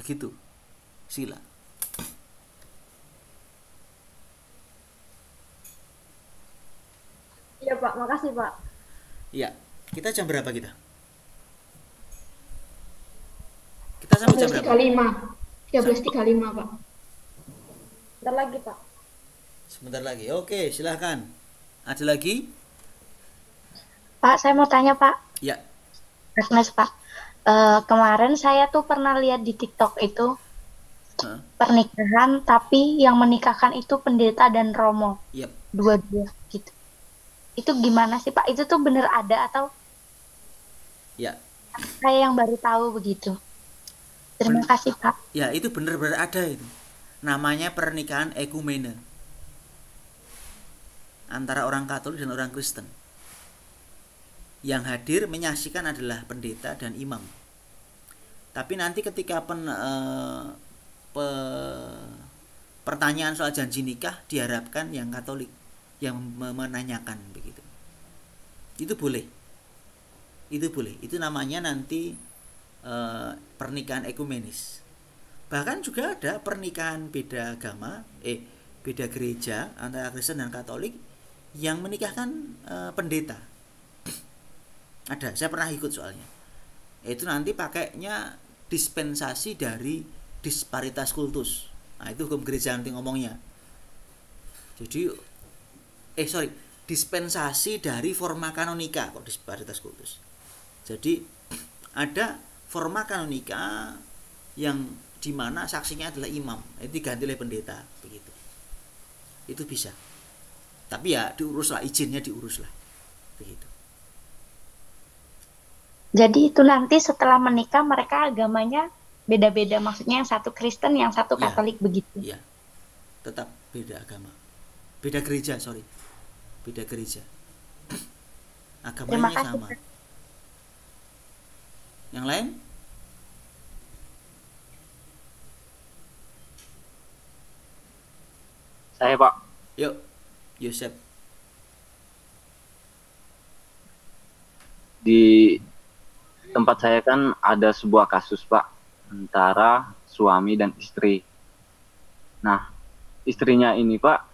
A: Begitu sila.
D: Iya Pak, makasih Pak.
A: Iya, kita jam berapa kita? Kita sampai jam berapa?
G: 13.35 Pak.
D: Bentar lagi Pak.
A: Sebentar lagi. Oke, silahkan. Ada lagi?
L: Pak, saya mau tanya Pak.
A: Ya.
L: Agnes Pak. Kemarin saya tuh pernah lihat di TikTok itu pernikahan, tapi yang menikahkan itu pendeta dan romo.
A: Yep.
L: Dua-dua gitu. Itu gimana sih Pak? Itu tuh bener ada atau?
A: Ya.
L: Saya yang baru tahu begitu. Terima kasih Pak.
A: Ya, itu benar-benar ada itu. Namanya pernikahan ekumene antara orang Katolik dan orang Kristen. Yang hadir menyaksikan adalah pendeta dan imam. Tapi nanti ketika pertanyaan soal janji nikah, diharapkan yang Katolik yang menanyakan begitu. Itu boleh. Itu boleh. Itu namanya nanti pernikahan ekumenis. Bahkan juga ada pernikahan beda agama, beda gereja antara Kristen dan Katolik yang menikahkan pendeta. Ada, saya pernah ikut soalnya. Itu nanti pakainya dispensasi dari disparitas kultus. Nah, itu hukum gereja nanti ngomongnya. Jadi dispensasi dari forma kanonika kok disparitas kultus. Jadi ada forma kanonika yang dimana saksinya adalah imam, itu diganti oleh pendeta begitu. Itu bisa. Tapi ya diuruslah, izinnya diuruslah begitu.
L: Jadi itu nanti setelah menikah mereka agamanya beda-beda, maksudnya yang satu Kristen, yang satu Katolik begitu.
A: Iya. Tetap beda agama. Beda gereja, beda gereja. Agamanya sama. Yang lain?
M: Saya Pak.
A: Yuk, Yosep.
M: Di tempat saya kan ada sebuah kasus Pak, antara suami dan istri. Nah, istrinya ini Pak,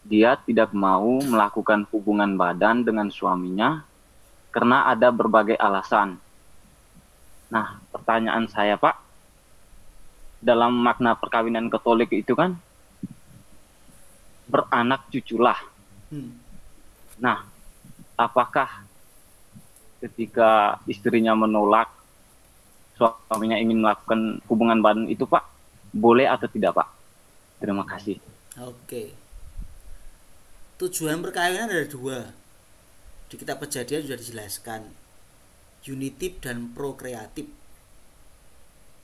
M: dia tidak mau melakukan hubungan badan dengan suaminya karena ada berbagai alasan. Nah, pertanyaan saya Pak, dalam makna perkawinan Katolik itu kan beranak cuculah. Nah, apakah ketika istrinya menolak, suaminya ingin melakukan hubungan badan itu Pak, boleh atau tidak Pak? Terima kasih.
A: Oke. Tujuan perkawinan ada dua. Di kitab Kejadian sudah dijelaskan. Unitif dan prokreatif.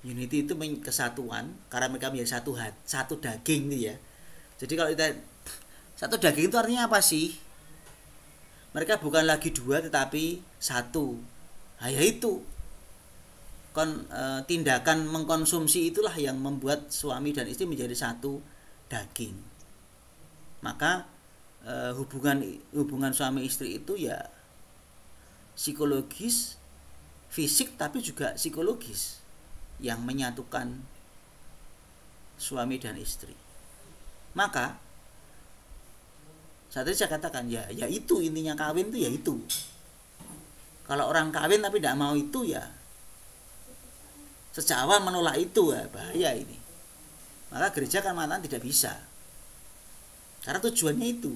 A: Unity itu kesatuan karena mereka menjadi satu daging gitu ya. Jadi kalau kita satu daging itu artinya apa sih? Mereka bukan lagi dua tetapi satu. Nah, yaitu tindakan mengkonsumsi itulah yang membuat suami dan istri menjadi satu daging. Maka hubungan suami istri itu ya psikologis, fisik tapi juga psikologis yang menyatukan suami dan istri. Maka saat ini saya katakan ya itu intinya kawin itu ya itu. Kalau orang kawin tapi tidak mau itu ya sejak awal menolak itu ya bahaya ini. Maka gereja kan mengatakan tidak bisa. Karena tujuannya itu.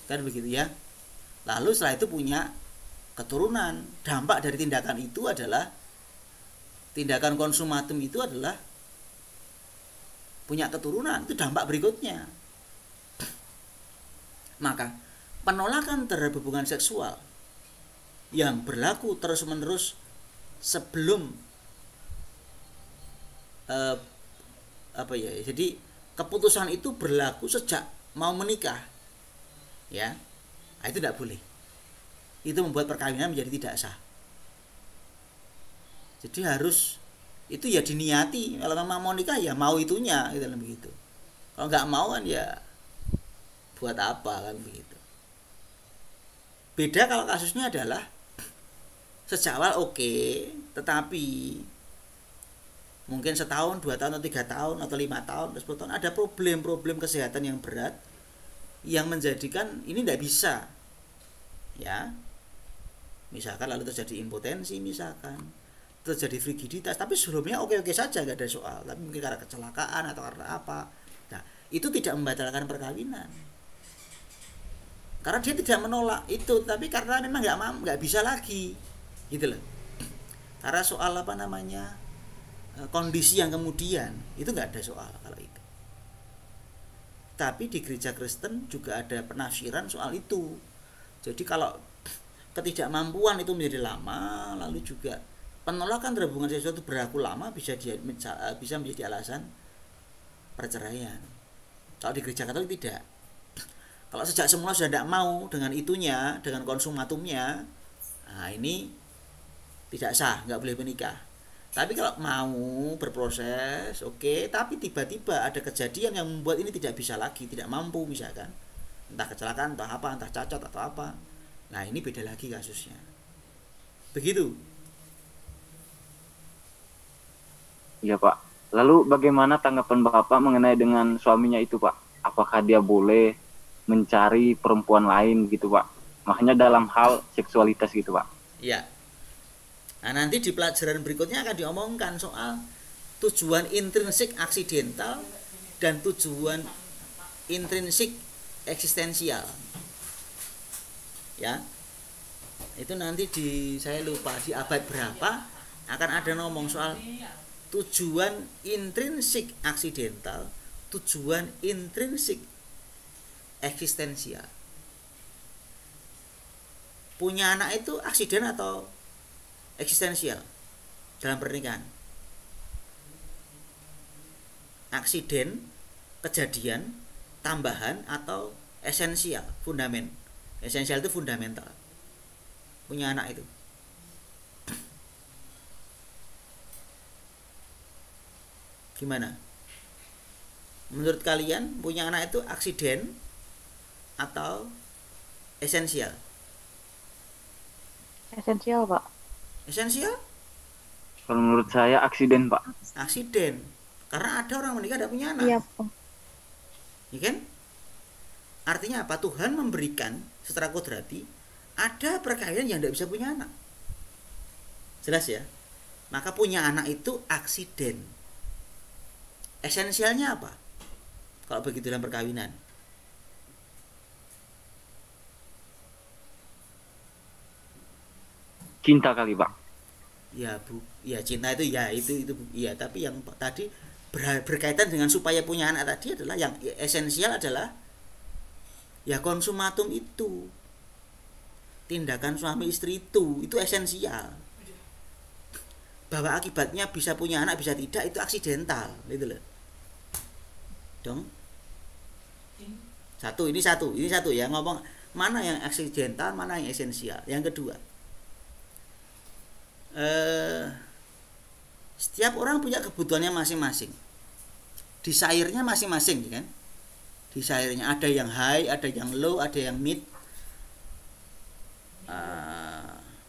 A: kan begitu ya. Lalu setelah itu punya keturunan. Dampak dari tindakan itu adalah, tindakan konsumatum itu adalah punya keturunan, itu dampak berikutnya. Maka penolakan terhadap hubungan seksual yang berlaku terus-menerus sebelum jadi keputusan itu berlaku sejak mau menikah, ya, nah, itu tidak boleh. Itu membuat perkawinan menjadi tidak sah. Jadi harus itu ya diniati. Kalau memang mau nikah ya mau itunya, gitu kan begitu. Kalau nggak mau kan ya buat apa, kan begitu. Beda kalau kasusnya adalah sejak awal oke, tetapi mungkin setahun, 2 tahun, atau 3 tahun, atau 5 tahun, atau 10 tahun ada problem-problem kesehatan yang berat yang menjadikan ini tidak bisa, ya. Misalkan lalu terjadi impotensi, misalkan terjadi frigiditas, tapi sebelumnya oke-oke saja, nggak ada soal, tapi mungkin karena kecelakaan atau karena apa. Nah, itu tidak membatalkan perkawinan, karena dia tidak menolak itu, tapi karena memang nggak bisa lagi, gitu loh. Karena soal kondisi yang kemudian itu nggak ada soal kalau itu. Tapi di gereja Kristen juga ada penafsiran soal itu. Jadi kalau ketidakmampuan itu menjadi lama, lalu juga penolakan terhadap hubungan seksual itu berlaku lama, bisa menjadi alasan perceraian. Kalau di gereja Katolik tidak. Kalau sejak semula sudah tidak mau dengan itunya, dengan konsumatumnya, nah ini tidak sah, nggak boleh menikah. Tapi kalau mau berproses, oke, tapi tiba-tiba ada kejadian yang membuat ini tidak bisa lagi, tidak mampu misalkan, entah kecelakaan, entah apa, entah cacat atau apa. Nah ini beda lagi kasusnya. Begitu.
M: Iya Pak. Lalu bagaimana tanggapan Bapak mengenai dengan suaminya itu Pak? Apakah dia boleh mencari perempuan lain gitu Pak? Makanya dalam hal seksualitas gitu Pak.
A: Iya. Nah nanti di pelajaran berikutnya akan diomongkan soal tujuan intrinsik aksidental dan tujuan intrinsik eksistensial. Ya. Itu nanti saya lupa di abad berapa akan ada ngomong soal tujuan intrinsik aksidental, tujuan intrinsik eksistensial. Punya anak itu aksiden atau eksistensial dalam pernikahan? Aksiden, kejadian, tambahan, atau esensial, fundamen. Esensial itu fundamental. Punya anak itu. Gimana? Menurut kalian punya anak itu aksiden atau esensial?
B: Esensial, Pak.
A: Esensial?
M: Kalau menurut saya aksiden Pak.
A: Aksiden. Karena ada orang menikah tidak punya anak.
B: Iya, Pak.
A: Ya kan? Artinya apa? Tuhan memberikan secara kodrati ada perkawinan yang tidak bisa punya anak. Jelas ya? Maka punya anak itu aksiden. Esensialnya apa? Kalau begitu dalam perkawinan.
M: Cinta kali Pak.
A: Ya ya cinta itu ya itu ya, tapi yang tadi berkaitan dengan supaya punya anak tadi adalah yang esensial adalah ya konsumatum itu. Tindakan suami istri itu esensial. Bahwa akibatnya bisa punya anak bisa tidak itu aksidental, gitu loh. Dong. Ini satu ya, ngomong mana yang aksidental, mana yang esensial. Yang kedua, setiap orang punya kebutuhannya masing-masing. Desire-nya masing-masing, kan? Desire-nya ada yang high, ada yang low, ada yang mid,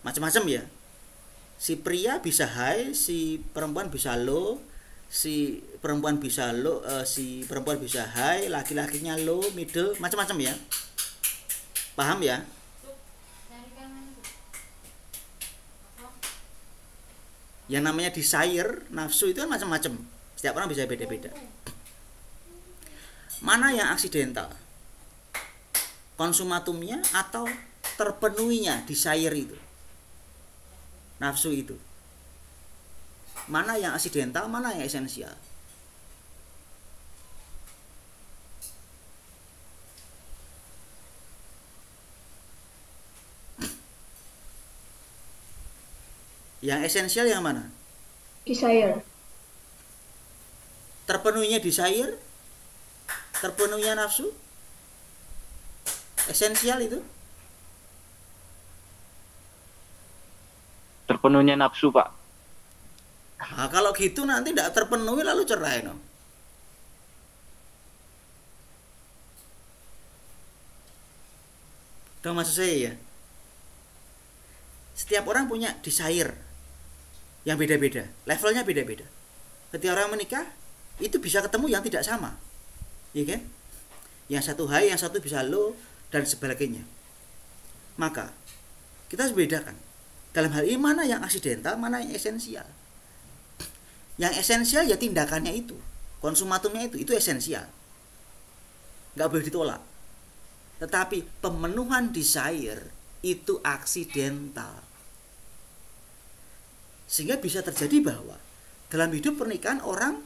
A: macam-macam ya. Si pria bisa high, si perempuan bisa low, si perempuan bisa low, si perempuan bisa high, laki-lakinya low, middle, macam-macam ya. Paham ya? Yang namanya desire, nafsu itu kan macam-macam. Setiap orang bisa beda-beda. Mana yang aksidental? konsumatumnya atau terpenuhinya desire itu, nafsu itu. Mana yang aksidental, mana yang esensial? Yang esensial yang mana?
I: Desire.
A: Terpenuhinya desire, terpenuhinya nafsu, esensial itu.
M: Terpenuhnya nafsu, Pak.
A: Nah, kalau gitu nanti tidak terpenuhi lalu cerai, no. Udah maksud saya ya. Setiap orang punya desire yang beda-beda, levelnya beda-beda. Ketika orang menikah, itu bisa ketemu yang tidak sama, ya kan? Yang satu high, yang satu bisa low, dan sebagainya. Maka kita harus bedakan dalam hal ini mana yang aksidental, mana yang esensial. Yang esensial ya tindakannya itu, konsumatumnya itu esensial, nggak boleh ditolak. Tetapi pemenuhan desire itu aksidental. Sehingga bisa terjadi bahwa dalam hidup pernikahan orang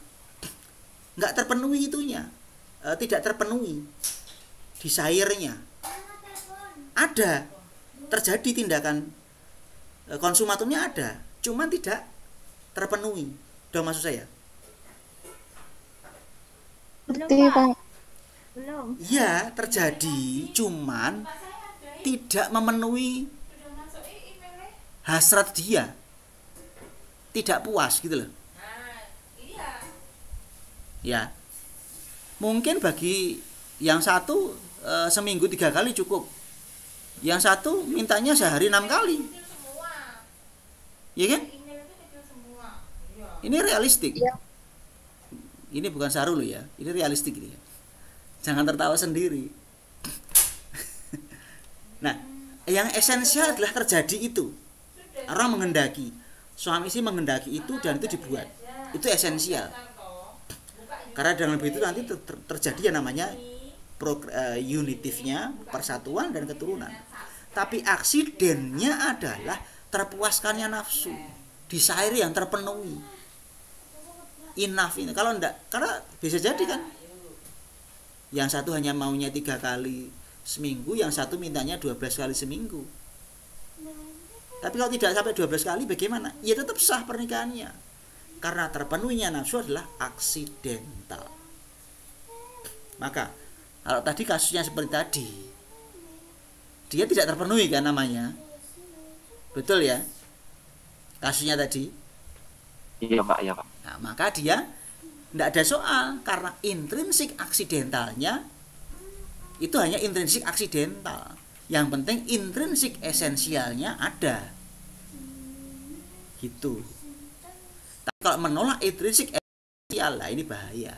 A: nggak terpenuhi itunya, tidak terpenuhi desire-nya. Ada terjadi tindakan konsumatumnya ada, cuman tidak terpenuhi. Udah maksud saya?
I: Belum, Pak.
K: Belum.
A: Ya, terjadi, cuman tidak memenuhi hasrat dia. Tidak puas gitu loh. Ya. Mungkin bagi yang satu seminggu 3 kali cukup. Yang satu mintanya sehari 6 kali. Ya kan? Ini realistik.
I: Ya.
A: Ini bukan saru loh ya. Ini realistik ini. Jangan tertawa sendiri. Nah, yang esensial adalah terjadi itu. Orang menghendaki, suami istri menghendaki itu dan itu dibuat. Itu esensial. Karena dengan begitu nanti terjadi yang namanya unitifnya, persatuan dan keturunan. Tapi aksidennya adalah terpuaskannya nafsu, desire yang terpenuhi. Enough ini. Kalau enggak, karena bisa jadi kan yang satu hanya maunya 3 kali seminggu, yang satu mintanya 12 kali seminggu. Tapi kalau tidak sampai 12 kali bagaimana? Ya tetap sah pernikahannya. Karena terpenuhinya nafsu adalah aksidental. Maka kalau tadi kasusnya seperti tadi, dia tidak terpenuhi kan namanya. Betul ya? Kasusnya tadi.
M: Iya, Pak, iya, Pak.
A: Nah, maka dia tidak ada soal karena intrinsik aksidentalnya itu hanya intrinsik aksidental. Yang penting intrinsik esensialnya ada. Gitu. Tapi kalau menolak intrinsik esensial, lah ini bahaya.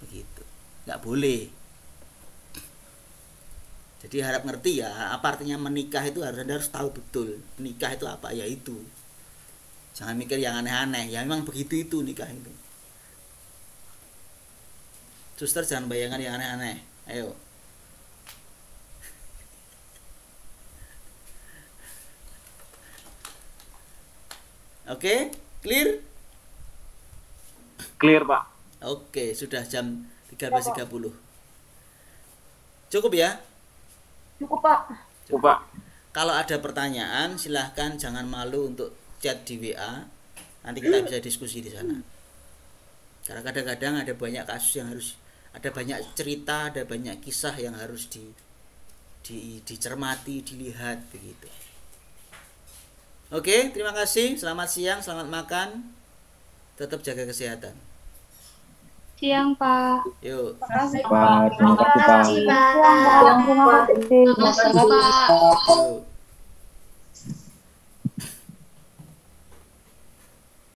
A: Begitu. Nggak boleh. Jadi harap ngerti ya, apa artinya menikah itu Anda harus tahu betul. Menikah itu apa? Ya itu. Jangan mikir yang aneh-aneh. Ya memang begitu itu nikah itu. Suster jangan bayangkan yang aneh-aneh. Ayo. Oke, clear?
M: Clear, Pak.
A: Oke, sudah jam 13.30. Cukup ya?
D: Cukup, Pak.
M: Cukup, Pak.
A: Kalau ada pertanyaan, silahkan jangan malu untuk chat di WA. Nanti kita bisa diskusi di sana. Karena kadang-kadang ada banyak kasus yang harus, ada banyak cerita, ada banyak kisah yang harus dicermati, dilihat begitu. Oke, terima kasih. Selamat siang, selamat makan. Tetap jaga kesehatan.
H: Siang, Pak.
A: Yuk.
F: Terima kasih, Pak.
B: Terima kasih, Pak.
H: Terima kasih, Pak.
A: Yuk.